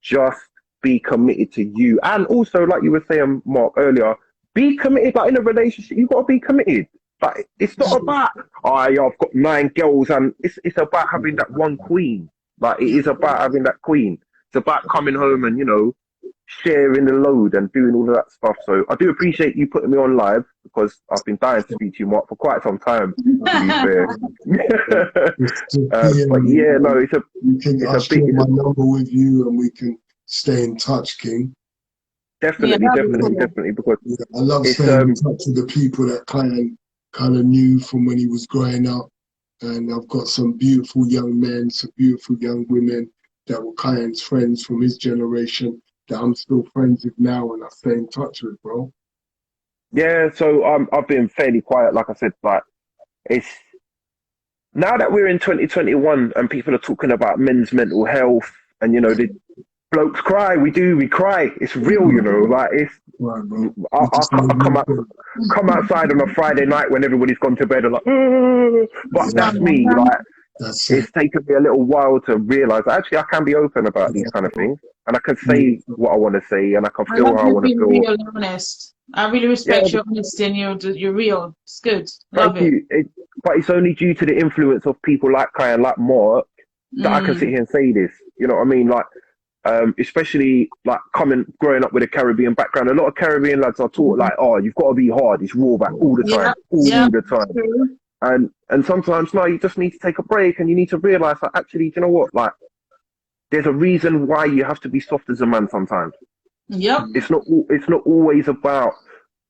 S4: just be committed to you. And also, like you were saying, Mark, earlier, be committed. Like in a relationship, you've got to be committed. Like, it's not about, I've got 9 girls, and it's about having that one queen. Like, it is about having that queen. It's about coming home and, you know, sharing the load and doing all of that stuff. So I do appreciate you putting me on live, because I've been dying to speak to you, Mark, for quite some time, to be fair. But yeah, no,
S2: I'll share my number with you and we can stay in touch, King.
S4: Definitely, because
S2: I love staying in touch with the people that kind of knew from when he was growing up. And I've got some beautiful young men, some beautiful young women that were Kiyan's friends from his generation that I'm still friends with now and I stay in touch with, bro.
S4: Yeah, so I've been fairly quiet, like I said, but it's now that we're in 2021 and people are talking about men's mental health and, you know, the blokes cry, we cry. It's real, you know, like it's,
S2: right, bro.
S4: I come outside on a Friday night when everybody's gone to bed and like, but that's me, like, it's taken me a little while to realise that actually I can be open about these kind of things and I can say what I want to say and I can feel how I want to feel.
S1: Real and honest. I really respect your honesty and you're real. It's good. Love it.
S4: But it's only due to the influence of people like Kiyan, like Mark, that I can sit here and say this. You know what I mean? Like, especially like growing up with a Caribbean background, a lot of Caribbean lads are taught like, oh, you've got to be hard, it's raw back all the time, all the time. And sometimes no, you just need to take a break and you need to realise that actually, do you know what? Like, there's a reason why you have to be soft as a man sometimes.
S1: Yep.
S4: It's not always about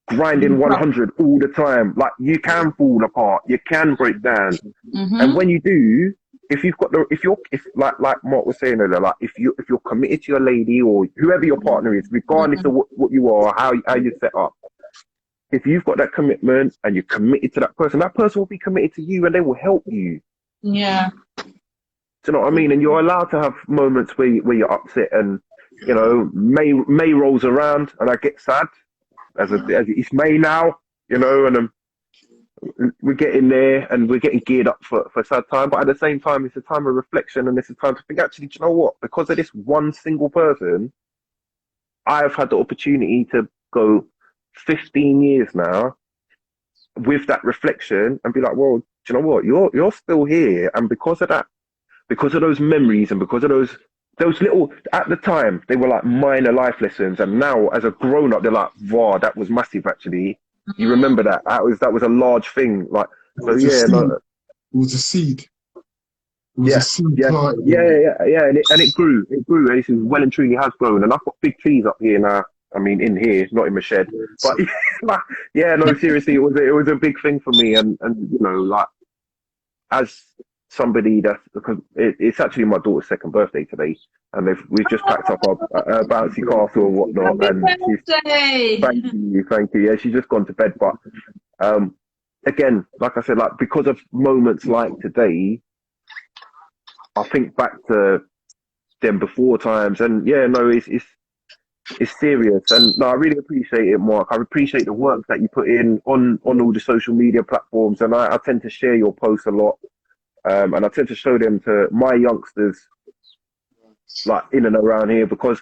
S4: grinding 100 all the time. Like, you can fall apart, you can break down, and when you do, if like Mark was saying earlier, like if you're committed to your lady or whoever your partner is, regardless of what you are, how you set up, if you've got that commitment and you're committed to that person will be committed to you and they will help you.
S1: Yeah.
S4: Do you know what I mean? And you're allowed to have moments where you're upset and, you know, May rolls around and I get sad as it's May now, you know, and we're getting there and we're getting geared up for a sad time, but at the same time it's a time of reflection and it's a time to think, actually, do you know what, because of this one single person, I've had the opportunity to go 15 years now with that reflection and be like, well, do you know what, you're still here, and because of that, because of those memories and because of those little, at the time they were like minor life lessons, and now as a grown-up they're like, wow, that was massive actually. You remember that was a large thing. Like, so yeah,
S2: it was a seed. It was a seed plant.
S4: And it grew. And this is well and truly has grown. And I've got big trees up here now. I mean, in here, not in my shed. But yeah, no, seriously, it was a big thing for me. And you know, like, as somebody because it's actually my daughter's second birthday today, and we've just packed up our bouncy castle and whatnot. Thank you. Yeah, she's just gone to bed, but again, like I said, like, because of moments like today, I think back to them before times, and yeah, no, it's serious, and no, I really appreciate it, Mark. I appreciate the work that you put in on all the social media platforms, and I tend to share your posts a lot. And I tend to show them to my youngsters, like in and around here, because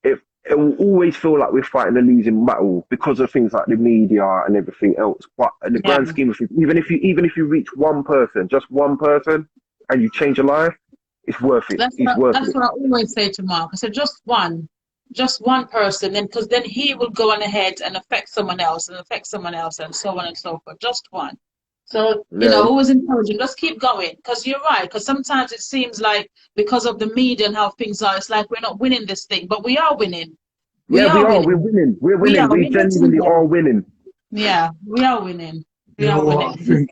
S4: it will always feel like we're fighting a losing battle because of things like the media and everything else. But in the grand scheme of things, even if you reach one person, just one person, and you change a life, it's worth it. That's what
S1: I always say to Mark. I said, just one person, then because then he will go on ahead and affect someone else and so on and so forth. Just one. So,
S4: Yeah.
S1: always encouraging. Let's keep going. Because you're right. Because sometimes it seems like because of the media and how things are, it's like we're not winning this thing. But we are winning. We
S4: Yeah, we
S1: are
S4: are. We're
S1: winning.
S4: winning. We're
S1: We
S4: winning.
S1: are.
S4: We
S1: We're getting
S4: genuinely
S1: there.
S4: are winning.
S1: Yeah, we are winning. We
S2: You
S1: are
S2: know what?
S1: winning.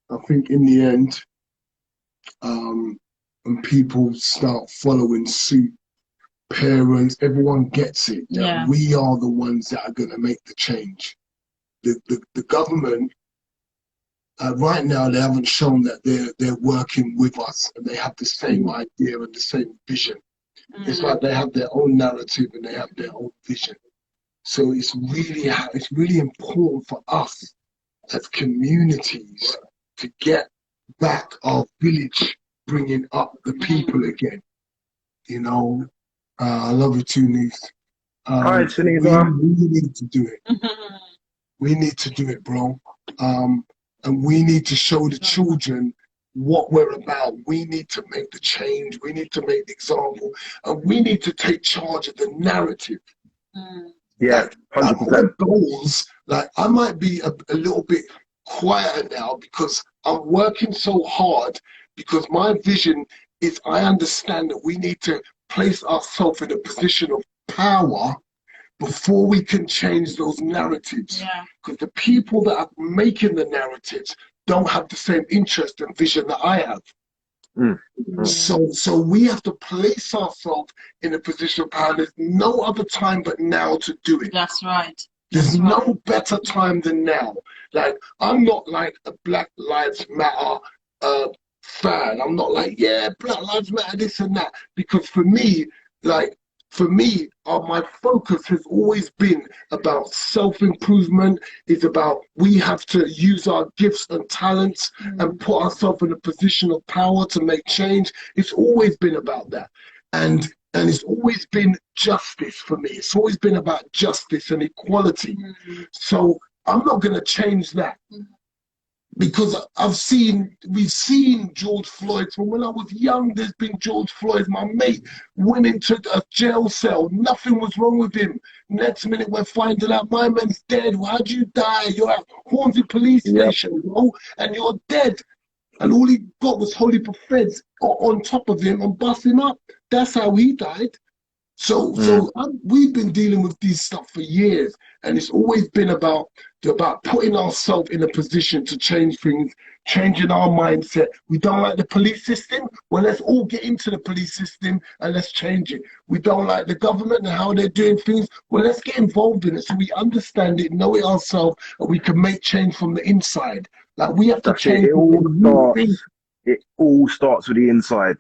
S2: I think in the end, when people start following suit, parents, everyone gets it that
S1: Yeah.
S2: we are the ones that are going to make the change. The government right now, they haven't shown that they're working with us and they have the same idea and the same vision. It's like they have their own narrative and they have their own vision. So it's really important for us as communities to get back our village, bringing up the people again. I love you too, niece.
S4: All right,
S2: We
S4: Sunisa.
S2: need to do it. We need to do it, bro. And we need to show the children what we're about. We need to make the change. We need to make the example. And we need to take charge of the narrative.
S4: Yeah,
S2: Like
S4: 100%.
S2: my goals, like I might be a little bit quieter now because I'm working so hard because my vision is I understand that we need to place ourselves in a position of power before we can change those narratives.
S1: Yeah.
S2: Because the people that are making the narratives don't have the same interest and vision that I have. So we have to place ourselves in a position of power. There's no other time but now to do it.
S1: That's right.
S2: There's no better time than now. Like, I'm not like a Black Lives Matter fan. I'm not like, yeah, Black Lives Matter, this and that. Because for me, my focus has always been about self-improvement. It's about we have to use our gifts and talents and put ourselves in a position of power to make change. It's always been about that. And it's always been justice for me. It's always been about justice and equality. So I'm not going to change that. Because we've seen George Floyd from when I was young. There's been George Floyd, my mate, went into a jail cell. Nothing was wrong with him. Next minute, we're finding out my man's dead. How'd you die? You're at Hornsey police station, bro, and you're dead. And all he got was Holy Feds on top of him and bust him up. That's how he died. So we've been dealing with these stuff for years, and it's always been about putting ourselves in a position to change things, changing our mindset. We don't like the police system? Well, let's all get into the police system and let's change it. We don't like the government and how they're doing things? Well, let's get involved in it so we understand it, know it ourselves, and we can make change from the inside. Like, we have to change.
S4: It all starts with the inside.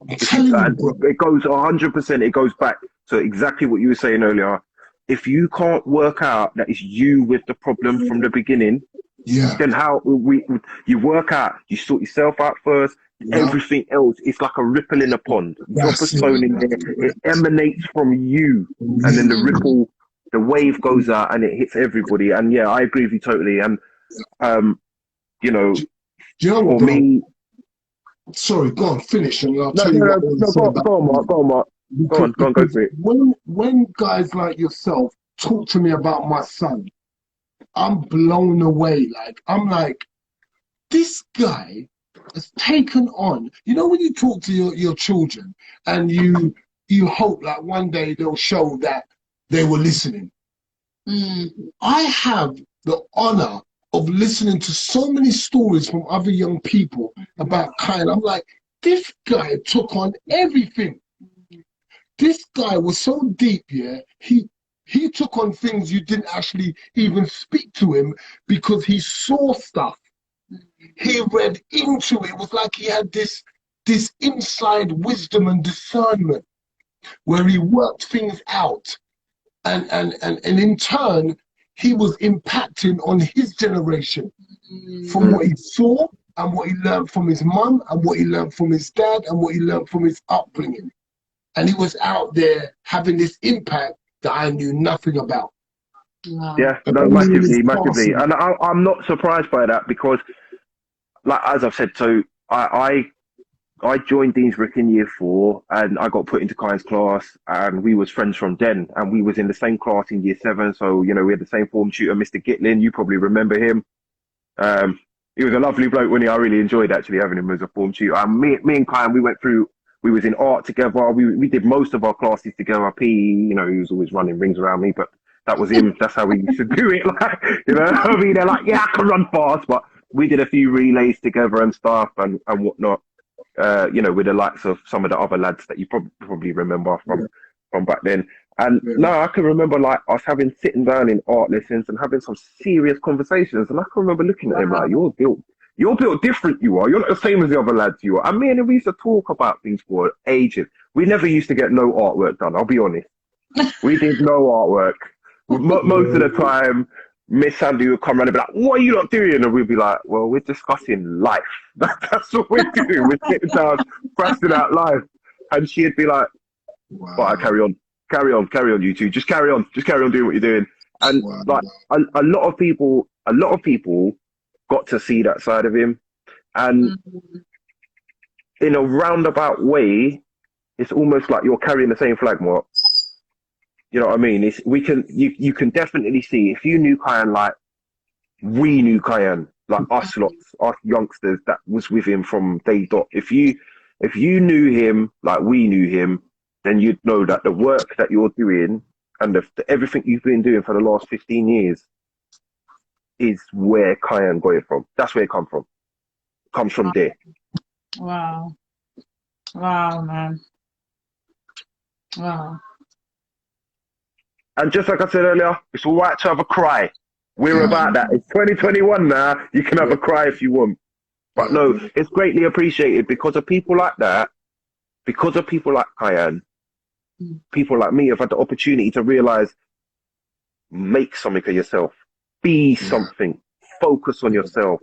S2: I'm telling you, bro.
S4: It goes 100%. It goes back to exactly what you were saying earlier. If you can't work out that it's you with the problem from the beginning, then how you work out, you sort yourself out first. Everything else is like a ripple in a pond. Drop a stone in there, it emanates from you, and then the wave goes out and it hits everybody. And yeah, I agree with you totally. And for me.
S2: Sorry, go on, finish, and I'll
S4: No,
S2: tell you what I want to say
S4: go on, Mark. Go on, go for it.
S2: When guys like yourself talk to me about my son, I'm blown away. I'm like, this guy has taken on. You know, when you talk to your children and you hope like one day they'll show that they were listening. I have the honor of listening to so many stories from other young people about Kiyan. I'm like, this guy took on everything. This guy was so deep, he took on things you didn't actually even speak to him because he saw stuff. He read into it. It was like he had this inside wisdom and discernment where he worked things out. And in turn, he was impacting on his generation from what he saw and what he learned from his mum and what he learned from his dad and what he learned from his upbringing. And he was out there having this impact that I knew nothing about.
S1: Wow.
S4: Yeah, no, massively. And I'm not surprised by that because, like as I've said, so I joined Deansbrook in year 4 and I got put into Kiyan's class and we was friends from then and we was in the same class in year 7. So, we had the same form tutor, Mr. Gitlin. You probably remember him. He was a lovely bloke, when I really enjoyed actually having him as a form tutor. And me and Kiyan, we was in art together. We did most of our classes together. PE, you know, he was always running rings around me, but that was him. That's how we used to do it. Like, you know, I mean, they're like, yeah, I can run fast, but we did a few relays together and stuff and whatnot. You know, with the likes of some of the other lads that you probably remember from back then. And no, I can remember like us sitting down in art lessons and having some serious conversations. And I can remember looking at him like, you're built different, you are. You're not the same as the other lads you are. And me and him, we used to talk about things for ages. We never used to get no artwork done, I'll be honest. We did no artwork. Most of the time, Miss Sandy would come around and be like, what are you not doing? And we'd be like, well, we're discussing life. That's what we're doing. We're sitting down, crashing out life. And she'd be like, but I carry on, you two. Just carry on doing what you're doing. And like a lot of people got to see that side of him. And in a roundabout way, it's almost like you're carrying the same flag, Mark. You know what I mean? You can definitely see, if you knew Kiyan like we knew Kiyan, like us youngsters that was with him from day dot. If you knew him like we knew him, then you'd know that the work that you're doing and everything you've been doing for the last 15 years is where Kiyan got it from. That's where it comes from. It comes from there.
S1: Wow, man. Wow.
S4: And just like I said earlier, it's all right to have a cry. We're about that. It's 2021 now. You can have a cry if you want. But no, it's greatly appreciated because of people like that, because of people like Kiyan, people like me have had the opportunity to realize, make something of yourself, be something, focus on yourself,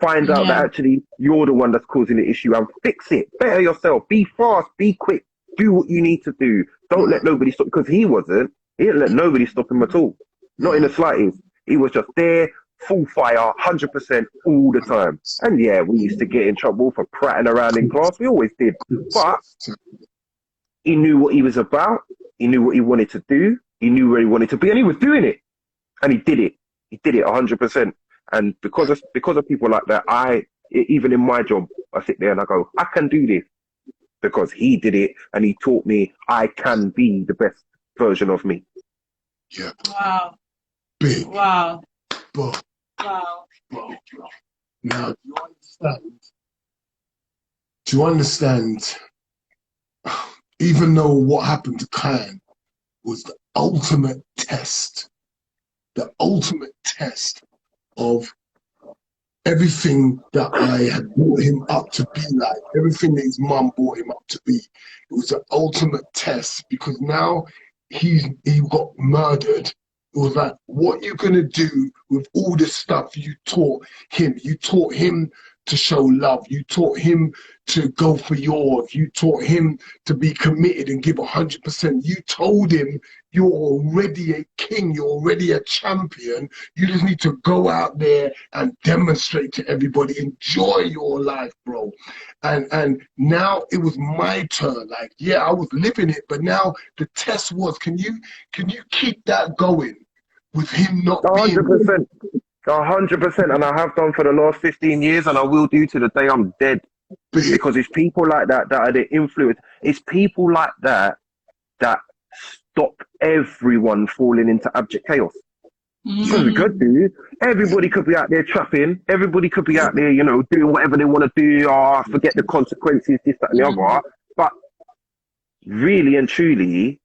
S4: find out that actually you're the one that's causing the issue and fix it, better yourself, be fast, be quick, do what you need to do. Don't let nobody stop, because he didn't let nobody stop him at all. Not in the slightest. He was just there, full fire, 100% all the time. And yeah, we used to get in trouble for prattling around in class. We always did. But he knew what he was about. He knew what he wanted to do. He knew where he wanted to be, and he was doing it. And he did it. He did it 100%. And because of people like that, even in my job, I sit there and I go, I can do this because he did it, and he taught me I can be the best version of me.
S2: Yeah.
S1: Wow.
S2: Big.
S1: Wow.
S2: But,
S1: Wow.
S2: now, do you understand, even though what happened to Kiyan was the ultimate test of everything that I had brought him up to be like, everything that his mum brought him up to be. It was the ultimate test, because now he got murdered. It was like, what you gonna do with all this stuff you taught him? You taught him to show love. You taught him to go for yours. You taught him to be committed and give 100%. You told him you're already a king. You're already a champion. You just need to go out there and demonstrate to everybody. Enjoy your life, bro. And now it was my turn. Like, yeah, I was living it, but now the test was, can you keep that going with him not
S4: 100%. 100%, and I have done for the last 15 years, and I will do to the day I'm dead. Because it's people like that that are the influence. It's people like that that stop everyone falling into abject chaos. Because we could do. Everybody could be out there trapping. Everybody could be out there, you know, doing whatever they want to do. Oh, forget the consequences, this, that, and the other. But really and truly,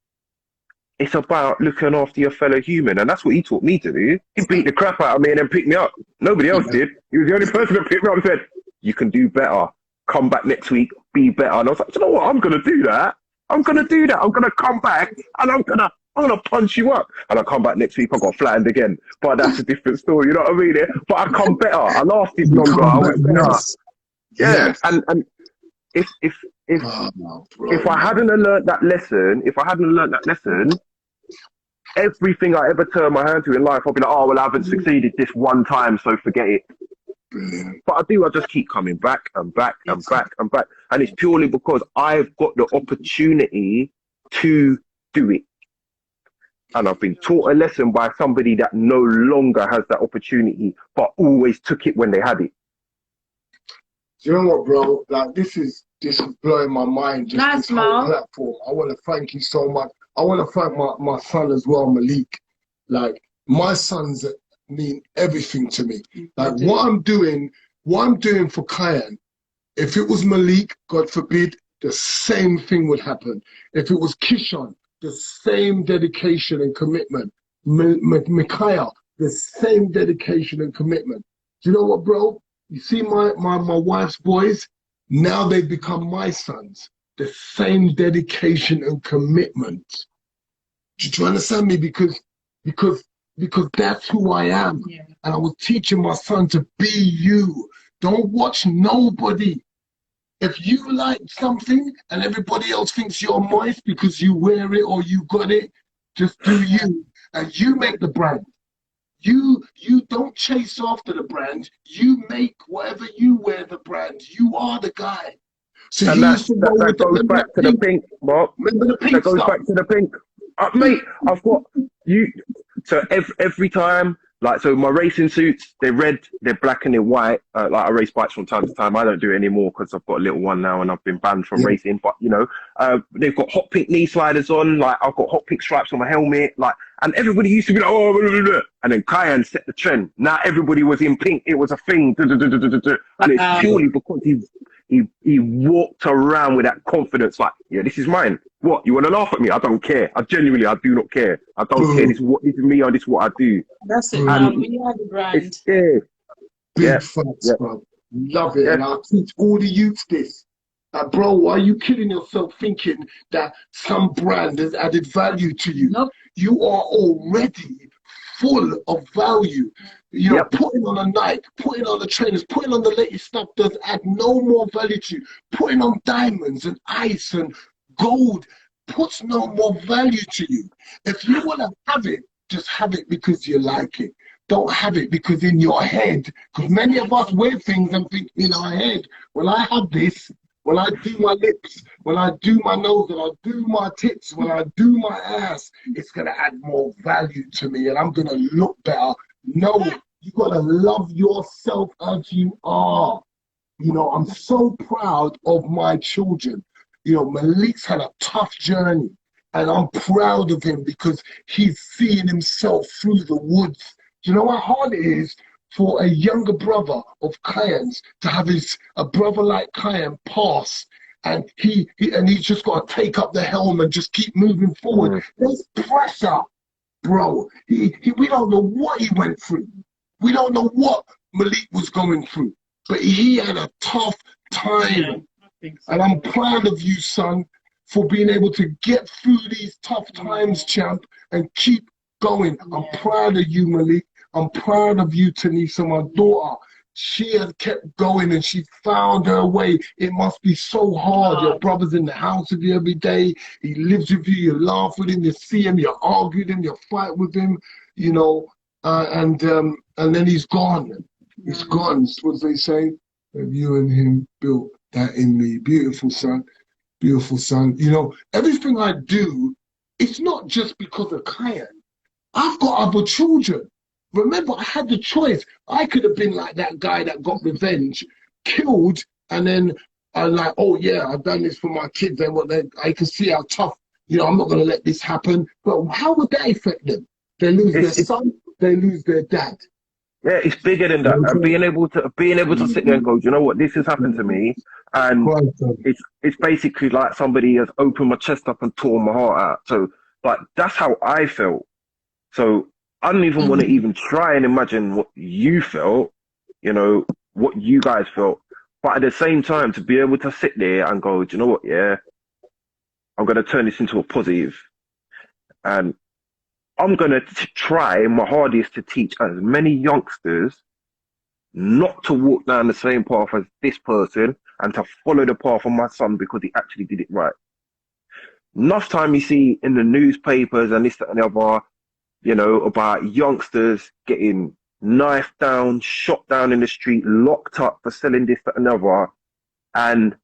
S4: it's about looking after your fellow human, and that's what he taught me to do. He beat the crap out of me and then picked me up. Nobody else did. He was the only person that picked me up and said, you can do better. Come back next week, be better. And I was like, you know what? I'm going to do that. I'm going to do that. I'm going to come back and I'm going to punch you up. And I come back next week, I got flattened again. But that's a different story, you know what I mean? But I come better. I lasted longer. I went better. Yeah. And if I hadn't learned that lesson, everything I ever turn my hand to in life, I'll be like, oh, well, I haven't succeeded this one time, so forget it. But I just keep coming back and back and back and back. And it's purely because I've got the opportunity to do it. And I've been taught a lesson by somebody that no longer has that opportunity, but always took it when they had it.
S2: Do you know what, bro? Like, this is blowing my mind. Just
S1: Nice,
S2: this whole
S1: Mal.
S2: platform. I want to thank you so much. I want to thank my son as well, Malik. Like, my sons mean everything to me. Like, what I'm doing for Kiyan. If it was Malik, God forbid, the same thing would happen. If it was Kishan, the same dedication and commitment. Micaiah, the same dedication and commitment. Do you know what, bro? You see my wife's boys? Now they've become my sons. The same dedication and commitment. Do you understand me? Because that's who I am.
S1: Yeah.
S2: And I was teaching my son to be you. Don't watch nobody. If you like something and everybody else thinks you're moist because you wear it or you got it, just do you. And you make the brand. You don't chase after the brand. You make whatever you wear the brand. You are the guy. So
S4: And
S2: you used to go with
S4: that goes back to the pink, Mark.
S2: Remember the pink
S4: That goes
S2: stuff?
S4: back to the pink. Mate, I've got you. So every time, like, so my racing suits, they're red, they're black, and they're white. Like, I race bikes from time to time. I don't do it anymore because I've got a little one now and I've been banned from racing. But, you know, they've got hot pink knee sliders on. Like, I've got hot pink stripes on my helmet. Like, and everybody used to be like, oh, blah, blah, blah. And then Kiyan set the trend. Now everybody was in pink. It was a thing. And it's purely because he walked around with that confidence, like, yeah, this is mine. What, you want to laugh at me? I don't care. I do not care. I don't care. This is me, or this is what I do.
S1: That's it, man. We are the brand.
S2: Big facts, bro. Love it. And I'll teach all the youths this. Bro, why are you kidding yourself thinking that some brand has added value to you?
S1: Nope.
S2: You are already full of value. You know, putting on a Nike, putting on the trainers, putting on the latest stuff does add no more value to you. Putting on diamonds and ice and gold puts no more value to you. If you want to have it, just have it because you like it. Don't have it because in your head, because many of us wear things and think in our head, when I have this, when I do my lips, when I do my nose, when I do my tits, when I do my ass, it's going to add more value to me and I'm going to look better. No, you got to love yourself as you are. You know, I'm so proud of my children. You know, Malik's had a tough journey and I'm proud of him because he's seeing himself through the woods. Do you know how hard it is for a younger brother of Kiyan's to have a brother like Kiyan pass and he's just got to take up the helm and just keep moving forward? There's pressure, bro. We don't know what he went through. We don't know what Malik was going through, but he had a tough time. And I'm proud of you, son, for being able to get through these tough times, champ, and keep going. I'm proud of you, Malik. I'm proud of you, Tanisha, my daughter. She has kept going and she found her way. It must be so hard. Your brother's in the house with you every day. He lives with you. You laugh with him. You see him. You argue with him. You fight with him. You know, and then he's gone. He's gone. What do they say? Have you and him built that in me? Beautiful son. Beautiful son. You know, everything I do, it's not just because of Kiyan. I've got other children. Remember, I had the choice. I could have been like that guy that got revenge, killed, and then I'm like, oh yeah, I've done this for my kids. I can see how tough, you know, I'm not going to let this happen. But how would that affect them? They lose their son, they lose their dad.
S4: Yeah, it's bigger than that. And being able to sit there and go, do you know what, this has happened to me, and it's basically like somebody has opened my chest up and torn my heart out. So, like, that's how I felt. So I don't even want to even try and imagine what you felt, you know, what you guys felt. But at the same time, to be able to sit there and go, do you know what, yeah, I'm going to turn this into a positive. And I'm going to try my hardest to teach as many youngsters not to walk down the same path as this person and to follow the path of my son because he actually did it right. Enough time you see in the newspapers and this, that, and the other, you know, about youngsters getting knifed down, shot down in the street, locked up for selling this, that, and the other. And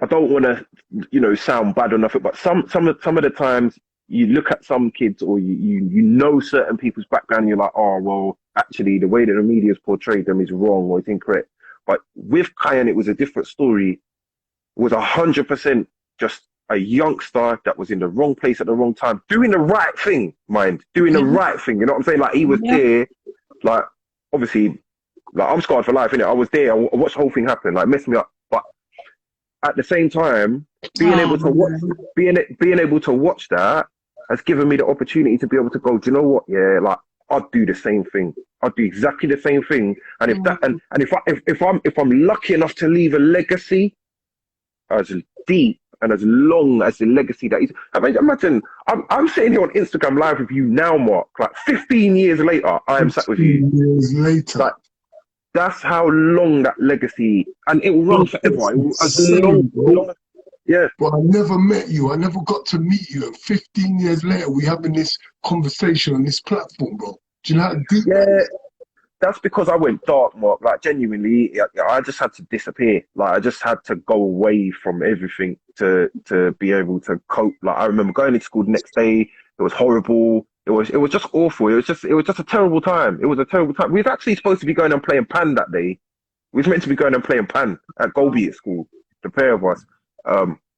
S4: I don't want to, you know, sound bad or nothing, but some of the times you look at some kids or you know certain people's background, and you're like, oh, well, actually, the way that the media's portrayed them is wrong or it's incorrect. But with Kiyan, it was a different story. It was 100% just a youngster that was in the wrong place at the wrong time, doing the right thing, doing the right thing. You know what I'm saying? Like, he was there, like, obviously, like, I'm scarred for life, innit? I was there, I watched the whole thing happen, like, messed me up. But at the same time, being able to watch that has given me the opportunity to be able to go, do you know what? Yeah, like, I'd do the same thing. I'd do exactly the same thing. And if I'm lucky enough to leave a legacy as deep and as long as the legacy that is, I mean, imagine I'm sitting here on Instagram live with you now, Mark. Like 15 years later, I am sat with you.
S2: 15 years later.
S4: Like, that's how long that legacy, and it will run forever. It will, as long. Yeah.
S2: But I never met you. I never got to meet you. And 15 years later, we having this conversation on this platform, bro. Do you know how deep that is?
S4: That's because I went dark, Mark. Like, genuinely, I just had to disappear. Like, I just had to go away from everything to be able to cope. Like, I remember going to school the next day. It was horrible. It was just awful. It was just a terrible time. It was a terrible time. We was actually supposed to be going and playing pan that day. We was meant to be going and playing pan at Goldby at school, the pair of us.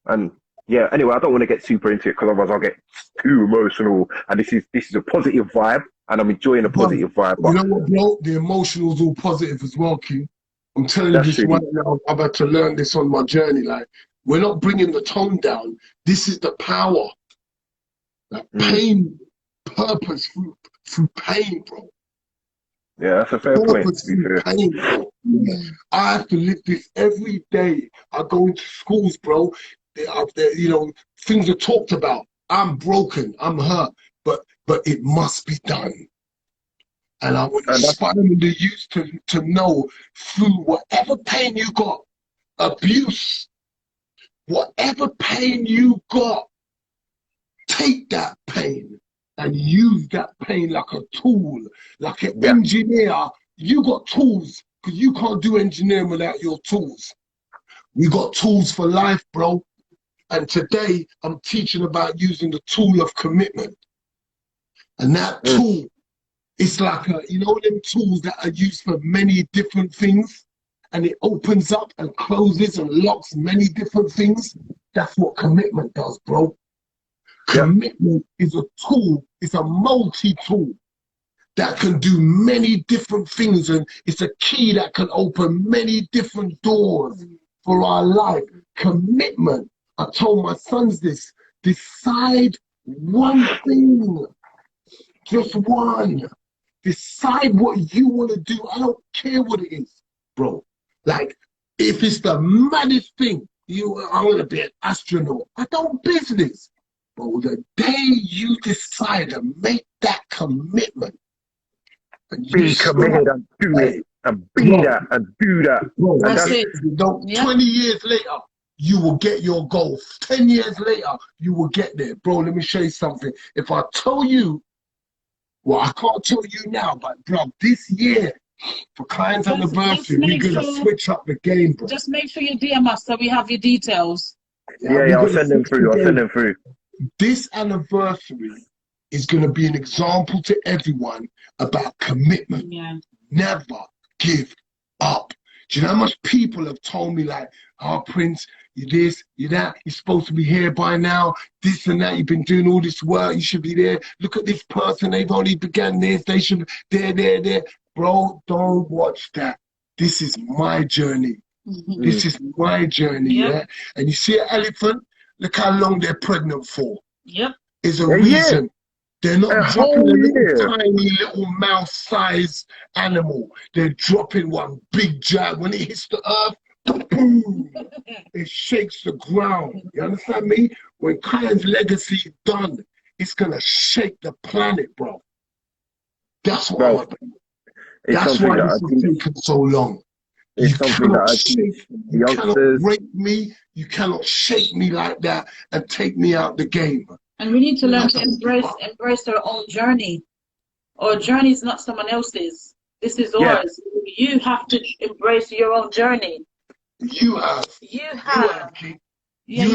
S4: And yeah, anyway, I don't want to get super into it because otherwise I'll get too emotional. And this is a positive vibe, and I'm enjoying a positive vibe.
S2: You know what, bro? The emotional's all positive as well, Q. I'm telling you this right now. I've had to learn this on my journey. Like, we're not bringing the tone down. This is the power. Like, pain, purpose through pain, bro.
S4: Yeah, that's a fair point.
S2: Pain, bro. I have to live this every day. I go into schools, bro. You know, things are talked about. I'm broken. I'm hurt. But it must be done. And I would inspire the youth to know, through whatever pain you got, abuse, whatever pain you got, take that pain and use that pain like a tool, like an engineer. You got tools, because you can't do engineering without your tools. We got tools for life, bro. And today I'm teaching about using the tool of commitment. And that tool, it's like you know them tools that are used for many different things, and it opens up and closes and locks many different things. That's what commitment does, bro. Commitment is a tool, it's a multi-tool that can do many different things, and it's a key that can open many different doors for our life. Commitment. I told my sons this. Decide one thing. Just one. Decide what you want to do. I don't care what it is, bro. Like, if it's the maddest thing, I want to be an astronaut. I don't business. But the day you decide to make that commitment, and
S4: be committed and do it, and be that and do that.
S2: Bro,
S4: and
S1: that's it.
S2: 20 years later, you will get your goal. 10 years later, you will get there. Bro, let me show you something. If I tell you, well, I can't tell you now, but bro, this year, for Kiyan's anniversary, we're going to switch up the game, bro.
S1: Just make sure you DM us so we have your details.
S2: Yeah,
S4: I'll send them through.
S2: This anniversary is going to be an example to everyone about commitment.
S1: Yeah.
S2: Never give up. Do you know how much people have told me, like, oh, Prince, you this, you that, you're supposed to be here by now, this and that, you've been doing all this work, you should be there. Look at this person, they've only begun this, they should be there. Bro, don't watch that. This is my journey. This is my journey, yeah? And you see an elephant, look how long they're pregnant for. There's a reason. They're not dropping a little tiny little mouse-sized animal. They're dropping one big giant. When it hits the earth, boom, it shakes the ground. You understand me? When Kiyan's legacy is done, it's going to shake the planet, bro. That's what I'm about. That's why this has taken so long. You cannot break me. You cannot shake me like that and take me out the game.
S1: And we need to learn to embrace our own journey. Our journey is not someone else's. This is ours. You have to embrace your own journey.
S2: You have. You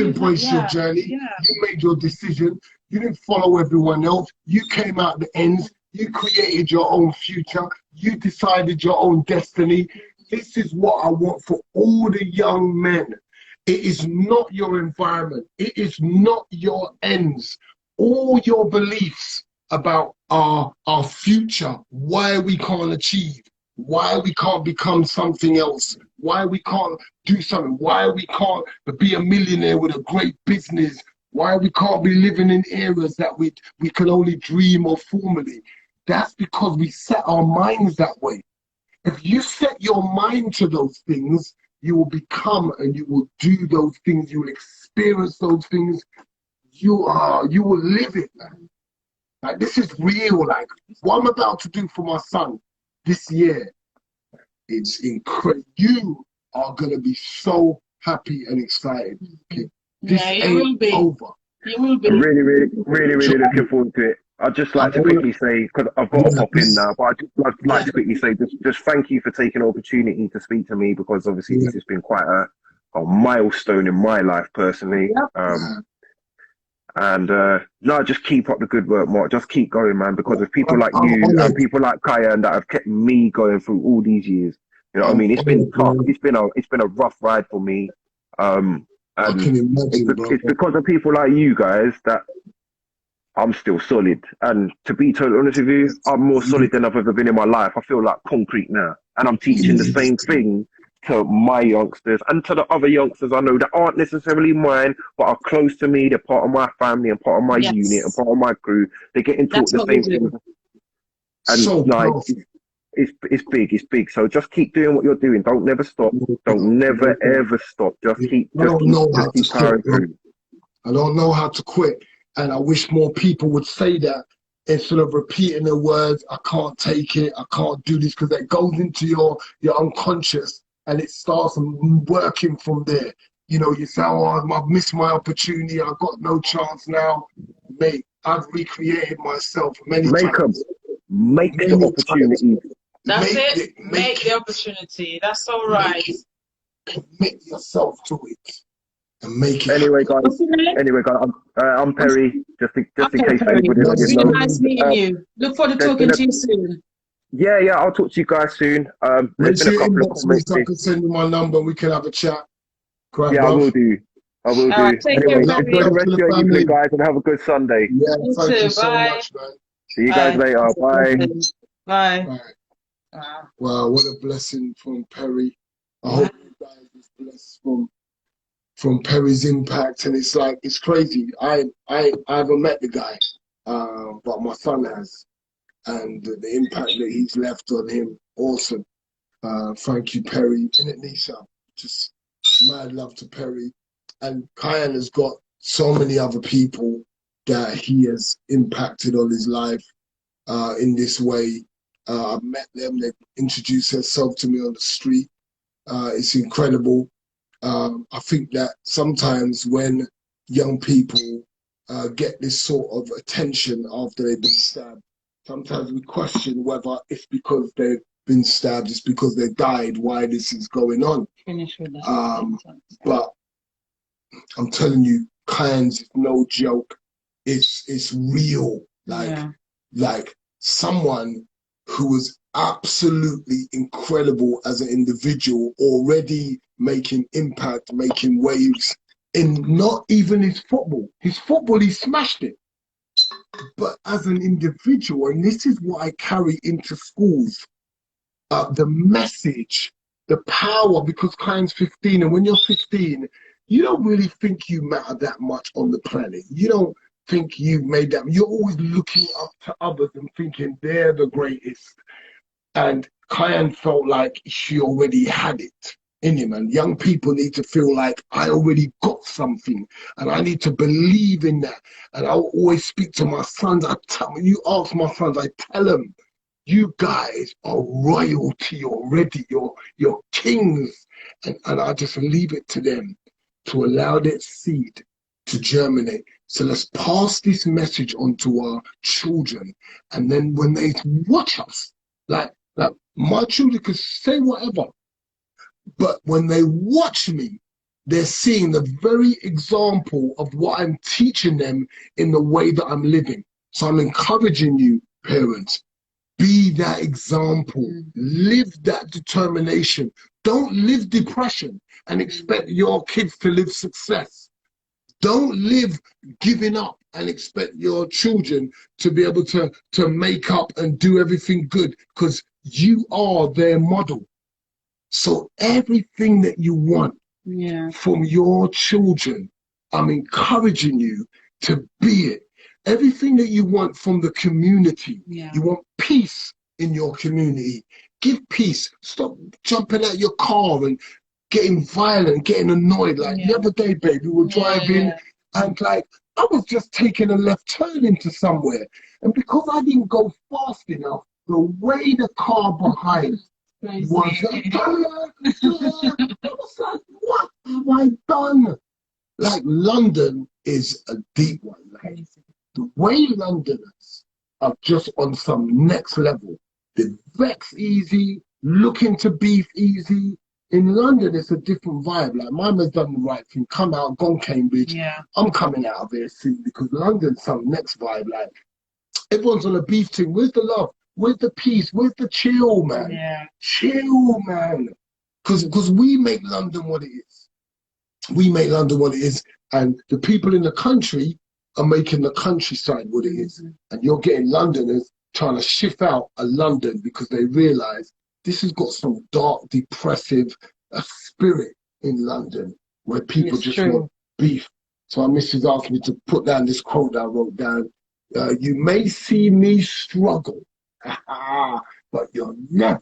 S2: embrace your journey. You made your decision. You didn't follow everyone else. You came out the ends. You created your own future. You decided your own destiny. this is what I want for all the young men. It is not your environment. It is not your ends. All your beliefs about our future, why we can't achieve, why we can't become something else, why we can't do something, why we can't be a millionaire with a great business, why we can't be living in areas that we can only dream of formerly. That's because we set our minds that way. If you set your mind to those things, you will become and you will do those things, you will experience those things, you will live it, man. Like, this is real. Like, what I'm about to do for my son this year, it's incredible. You are gonna be so happy and excited. Okay? This ain't over.
S1: You will be.
S4: I'm really looking forward to it. I'd just like to quickly say, because I've got to pop in now, but I'd like to quickly say just thank you for taking the opportunity to speak to me, because obviously this has been quite a milestone in my life personally. And no, just keep up the good work, Mark. Just keep going, man, because of people like you and people like Kiyan that have kept me going through all these years. You know what I mean? It's been tough. It's been a rough ride for me. And it's because of people like you guys that I'm still solid. And to be totally honest with you, I'm more solid than I've ever been in my life. I feel like concrete now. And I'm teaching the same thing to my youngsters and to the other youngsters I know that aren't necessarily mine, but are close to me. They're part of my family and part of my unit and part of my crew. They're getting taught the same thing. And
S2: so
S4: like, it's big. So just keep doing what you're doing. Don't never stop. Don't never ever stop. Just keep powering through.
S2: I don't know how to quit. And I wish more people would say that instead of repeating the words, I can't take it, I can't do this, because that goes into your unconscious and it starts working from there. You know, you say, oh, I've missed my opportunity, I've got no chance now. Mate, I've recreated myself many times.
S4: Make the opportunity.
S1: That's it. Make the opportunity. That's all right.
S2: Commit yourself to it. And make it
S4: anyway, guys, I'm Perry. Just in case
S1: Perry.
S4: anybody
S1: It's really nice meeting you. Look forward to talking to you soon.
S4: Yeah, I'll talk to you guys soon. There's been a couple of comments.
S2: I can send you my number. We can have a chat. Correct,
S4: yeah,
S2: bruv?
S4: I will do. Anyway, enjoy the rest of your evening, guys, and have a good Sunday.
S2: Yeah, thank you so much, man.
S4: See you guys later. Bye.
S1: Bye.
S2: Wow, what a blessing from Perry. I hope you guys is blessed from Perry's impact, and it's like, it's crazy. I haven't met the guy, but my son has, and the impact that he's left on him, awesome. Thank you, Perry. And it, Nisa, just mad love to Perry. And Kiyan has got so many other people that he has impacted on his life in this way. I've met them, they've introduced themselves to me on the street. It's incredible. I think that sometimes when young people get this sort of attention after they've been stabbed, sometimes we question whether it's because they've been stabbed, it's because they died, why this is going on.
S1: Finish with that.
S2: But I'm telling you, Kiyan's no joke. It's real. Like someone who was absolutely incredible as an individual, already making impact, making waves in not even his football. His football, he smashed it. But as an individual, and this is what I carry into schools, the message, the power, because Kiyan's 15, and when you're 15, you don't really think you matter that much on the planet. You don't think you've made that. You're always looking up to others and thinking they're the greatest. And Kiyan felt like she already had it in him. And young people need to feel like, I already got something and I need to believe in that. And I always speak to my sons. You ask my sons, I tell them, you guys are royalty already. You're kings. And I just leave it to them to allow that seed to germinate. So let's pass this message on to our children. And then when they watch us, like my children can say whatever, but when they watch me, they're seeing the very example of what I'm teaching them in the way that I'm living. So I'm encouraging you, parents, Be that example. Live that determination. Don't live depression and expect your kids to live success. Don't live giving up and expect your children to be able to make up and do everything good, because you are their model. So everything that you want from your children, I'm encouraging you to be it. Everything that you want from the community, you want peace in your community. Give peace. Stop jumping out your car and getting violent, getting annoyed. Like the other day, babe, we were driving and like I was just taking a left turn into somewhere. And because I didn't go fast enough, the way the car behind was I was like, what have I done? Like London is a deep one. Like the way Londoners are just on some next level. They vex easy, looking to beef easy. In London, it's a different vibe. Like, mum has done the right thing, come out, gone Cambridge. I'm coming out of here soon, because London's some next vibe. Like, everyone's on a beef thing. Where's the love? Where's the peace? Where's the chill, man? Chill, man. Because we make London what it is. We make London what it is. And the people in the country are making the countryside what it is. And you're getting Londoners trying to shift out of London because they realise this has got some dark, depressive spirit in London where people just want beef. So our missus asked me to put down this quote that I wrote down. You may see me struggle, but you'll never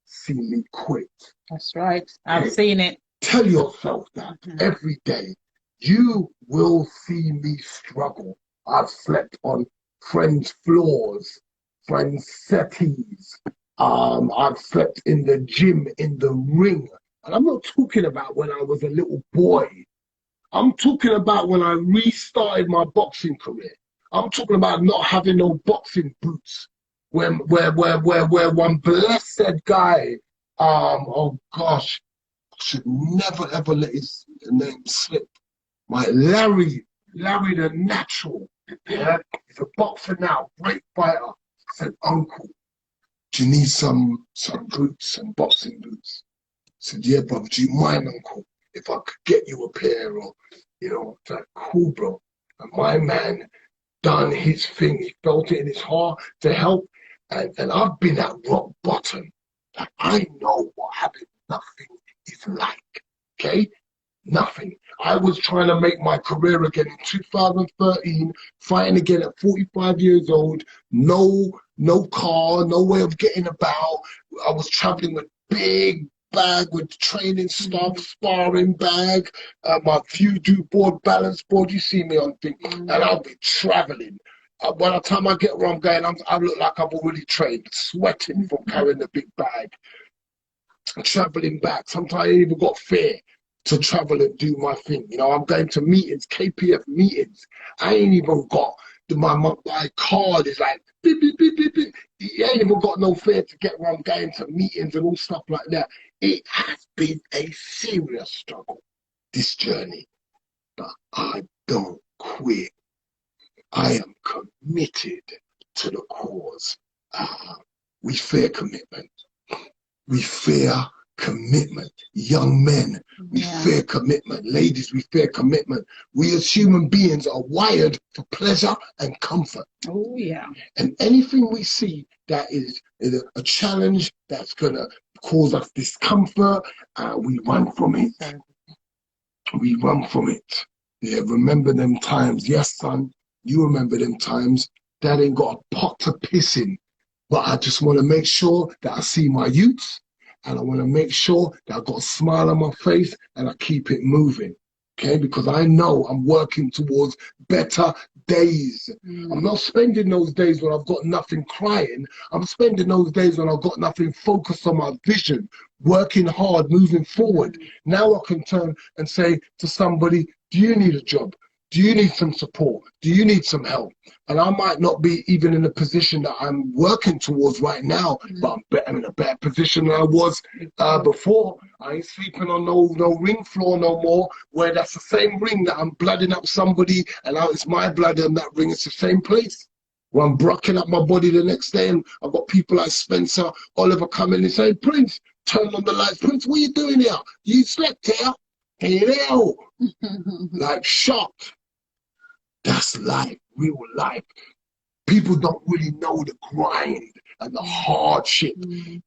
S2: see me quit.
S1: That's right. I've seen it.
S2: Tell yourself that every day. You will see me struggle. I've slept on friends' floors, friends' settees. I've slept in the gym, in the ring. And I'm not talking about when I was a little boy. I'm talking about when I restarted my boxing career. I'm talking about not having no boxing boots. Where one blessed guy, oh gosh, I should never ever let his name slip. My Larry the Natural, he's a boxer now, great fighter. I said, uncle, do you need some boots, some boxing boots? I said, yeah, brother, do you mind, uncle, if I could get you a pair? Or, you know, it's like, cool, bro. And my man done his thing. He felt it in his heart to help. And I've been at rock bottom. Like, I know what having nothing is like, okay? Nothing. I was trying to make my career again in 2013, fighting again at 45 years old, no car, no way of getting about. I was traveling with big bag with training stuff, sparring bag, my voodoo board, balance board. You see me on thing, and I'll be traveling. By the time I get where I'm going, I look like I've already trained, sweating from carrying the big bag. Traveling back, sometimes I even got fear to travel and do my thing. You know, I'm going to meetings, KPF meetings. I ain't even got my card is like beep, beep, beep, beep, beep. I ain't even got no fear to get where I'm going to meetings and all stuff like that. It has been a serious struggle, this journey, but I don't quit. I am committed to the cause. We fear commitment. We fear commitment. Young men, we fear commitment. Ladies, we fear commitment. We as human beings are wired for pleasure and comfort.
S1: Oh, yeah.
S2: And anything we see that is a challenge that's going to cause us discomfort, we run from it. We run from it. Yeah, remember them times. Yes, son, you remember them times. Dad ain't got a pot to piss in. But I just want to make sure that I see my youths, and I want to make sure that I've got a smile on my face and I keep it moving, okay? Because I know I'm working towards better days. I'm not spending those days when I've got nothing crying. I'm spending those days when I've got nothing focused on my vision, working hard, moving forward. Now I can turn and say to somebody, do you need a job? Do you need some support? Do you need some help? And I might not be even in the position that I'm working towards right now, but I'm in a better position than I was before. I ain't sleeping on no ring floor no more, where that's the same ring that I'm blooding up somebody, and now it's my blood on that ring. It's the same place. Well, I'm brocking up my body the next day, and I've got people like Spencer, Oliver coming and saying, Prince, turn on the lights. Prince, what are you doing here? You slept here? Hell. Like shocked. That's life, real life. People don't really know the grind and the hardship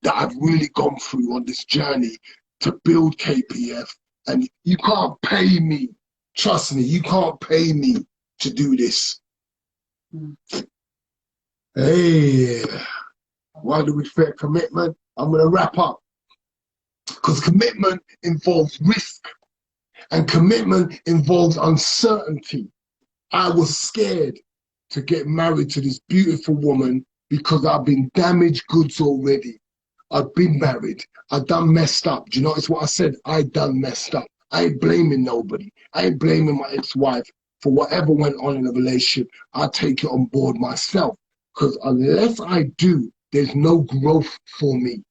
S2: that I've really gone through on this journey to build KPF. And you can't pay me. Trust me, you can't pay me to do this. Hey, why do we fear commitment? I'm going to wrap up. Because commitment involves risk. And commitment involves uncertainty. I was scared to get married to this beautiful woman because I've been damaged goods already. I've been married. I done messed up. Do you notice what I said? I done messed up. I ain't blaming nobody. I ain't blaming my ex-wife for whatever went on in the relationship. I take it on board myself. Because unless I do, there's no growth for me.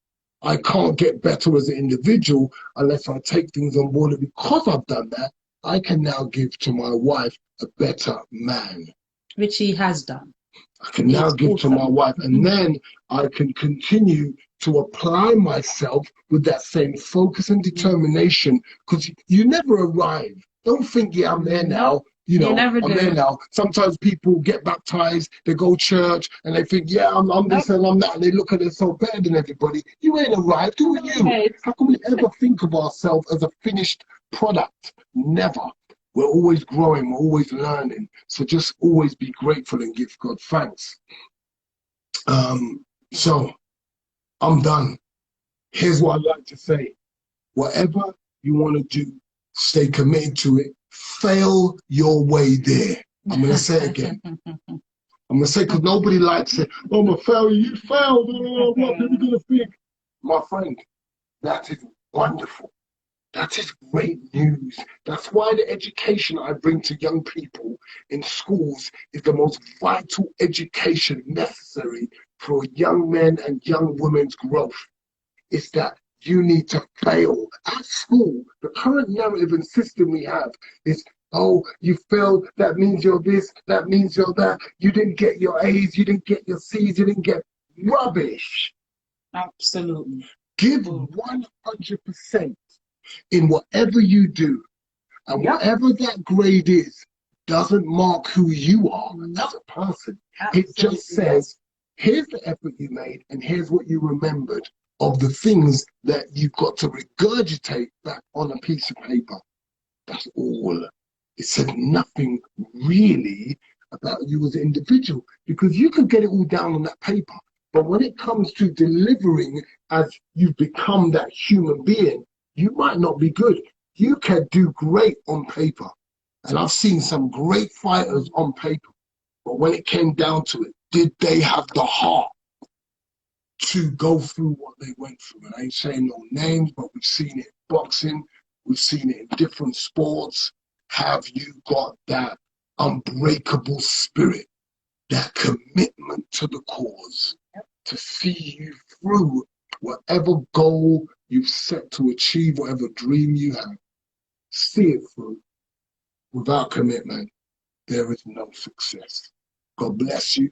S2: I can't get better as an individual unless I take things on board. And because I've done that, I can now give to my wife a better man.
S1: Which he has done.
S2: I can now give to my wife, and then I can continue to apply myself with that same focus and determination, because you never arrive. Don't think, yeah, I'm there now. You know, I'm there now. Sometimes people get baptized, they go to church, and they think, yeah, I'm this and I'm that, and they look at it so better than everybody. You ain't arrived, who are you? How can we ever think of ourselves as a finished product? Never. We're always growing, we're always learning. So just always be grateful and give God thanks. So I'm done. Here's what I'd like to say. Whatever you want to do, stay committed to it. Fail your way there. I'm going to say it again. I'm going to say, because nobody likes it. Oh, I'm a failure. You failed. Oh, what are you going to think? My friend, that is wonderful. That is great news. That's why the education I bring to young people in schools is the most vital education necessary for young men and young women's growth. It's that you need to fail. At school, the current narrative and system we have is, oh, you failed, that means you're this, that means you're that. You didn't get your A's, you didn't get your C's, you didn't get rubbish.
S1: Absolutely.
S2: Give 100%. In whatever you do, and whatever that grade is, doesn't mark who you are as a person. It just says, here's the effort you made, and here's what you remembered of the things that you've got to regurgitate back on a piece of paper. That's all. It said nothing really about you as an individual, because you could get it all down on that paper. But when it comes to delivering as you've become that human being, you might not be good. You can do great on paper. And I've seen some great fighters on paper. But when it came down to it, did they have the heart to go through what they went through? And I ain't saying no names, but we've seen it in boxing. We've seen it in different sports. Have you got that unbreakable spirit, that commitment to the cause, to see you through whatever goal you've set to achieve, whatever dream you have? See it through. Without commitment, there is no success. God bless you.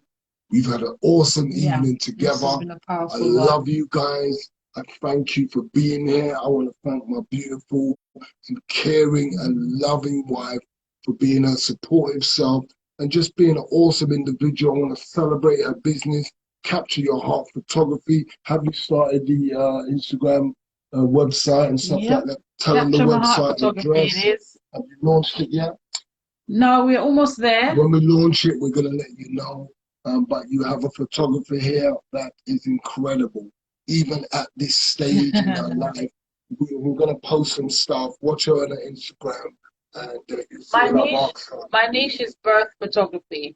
S2: We've had an awesome evening together. I love you guys. I thank you for being here. I want to thank my beautiful, caring and loving wife for being a supportive self and just being an awesome individual. I want to celebrate her business, capture your heart photography. Have you started the Instagram website and stuff like that? Tell them the website address. Have you launched it yet?
S1: No, we're almost there.
S2: When we launch it, we're going to let you know. But you have a photographer here that is incredible. Even at this stage in her life, we're going to post some stuff. Watch her on her Instagram. And
S1: my niche is birth photography,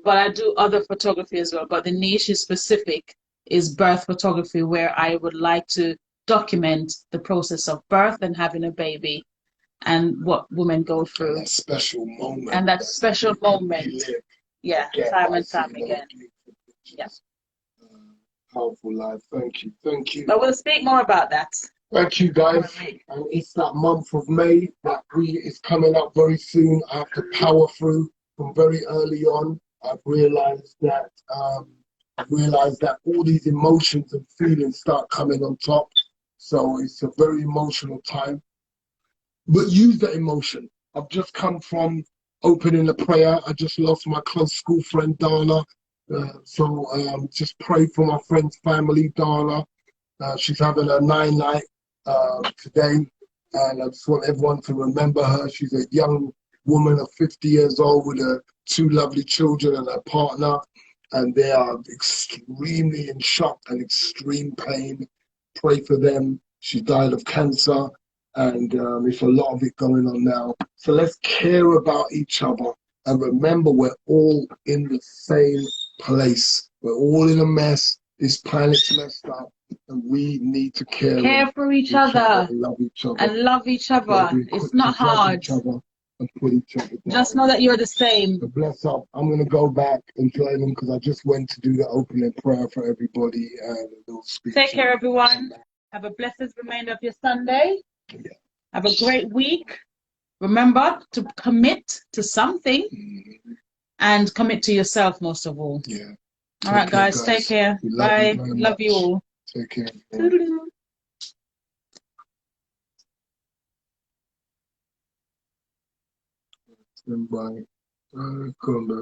S1: but I do other photography as well. But the niche is specific is birth photography, where I would like to document the process of birth and having a baby and what women go through.
S2: That special moment.
S1: And that special moment. Yeah, time and time again. Yeah.
S2: Powerful life. Thank you. Thank you.
S1: But we'll speak more about that.
S2: Thank you, guys. And it's that month of May that is coming up very soon. I have to power through from very early on. I've realized that all these emotions and feelings start coming on top. So it's a very emotional time. But use that emotion. I've just come from opening a prayer. I just lost my close school friend Dana. So just pray for my friend's family, Dana. She's having a 9 night today, and I just want everyone to remember her. She's a young woman of 50 years old with two lovely children and a partner, and they are extremely in shock and extreme pain. Pray for them. She died of cancer, and it's a lot of it going on now. So let's care about each other and remember we're all in the same place. We're all in a mess. This planet's messed up, and we need to care
S1: for each other
S2: and love each other.
S1: and love each other. It's not hard.
S2: And put each other down.
S1: Just know that you're the same.
S2: So bless up. I'm going to go back and join them because I just went to do the opening prayer for everybody and a little speech.
S1: Take care, everyone. Have a blessed remainder of your Sunday.
S2: Yeah.
S1: Have a great week. Remember to commit to something and commit to yourself most of all.
S2: Yeah.
S1: All right, guys. Take care. Bye. Love you all.
S2: Take care.
S1: Toodaloo.
S2: Bye. Come back.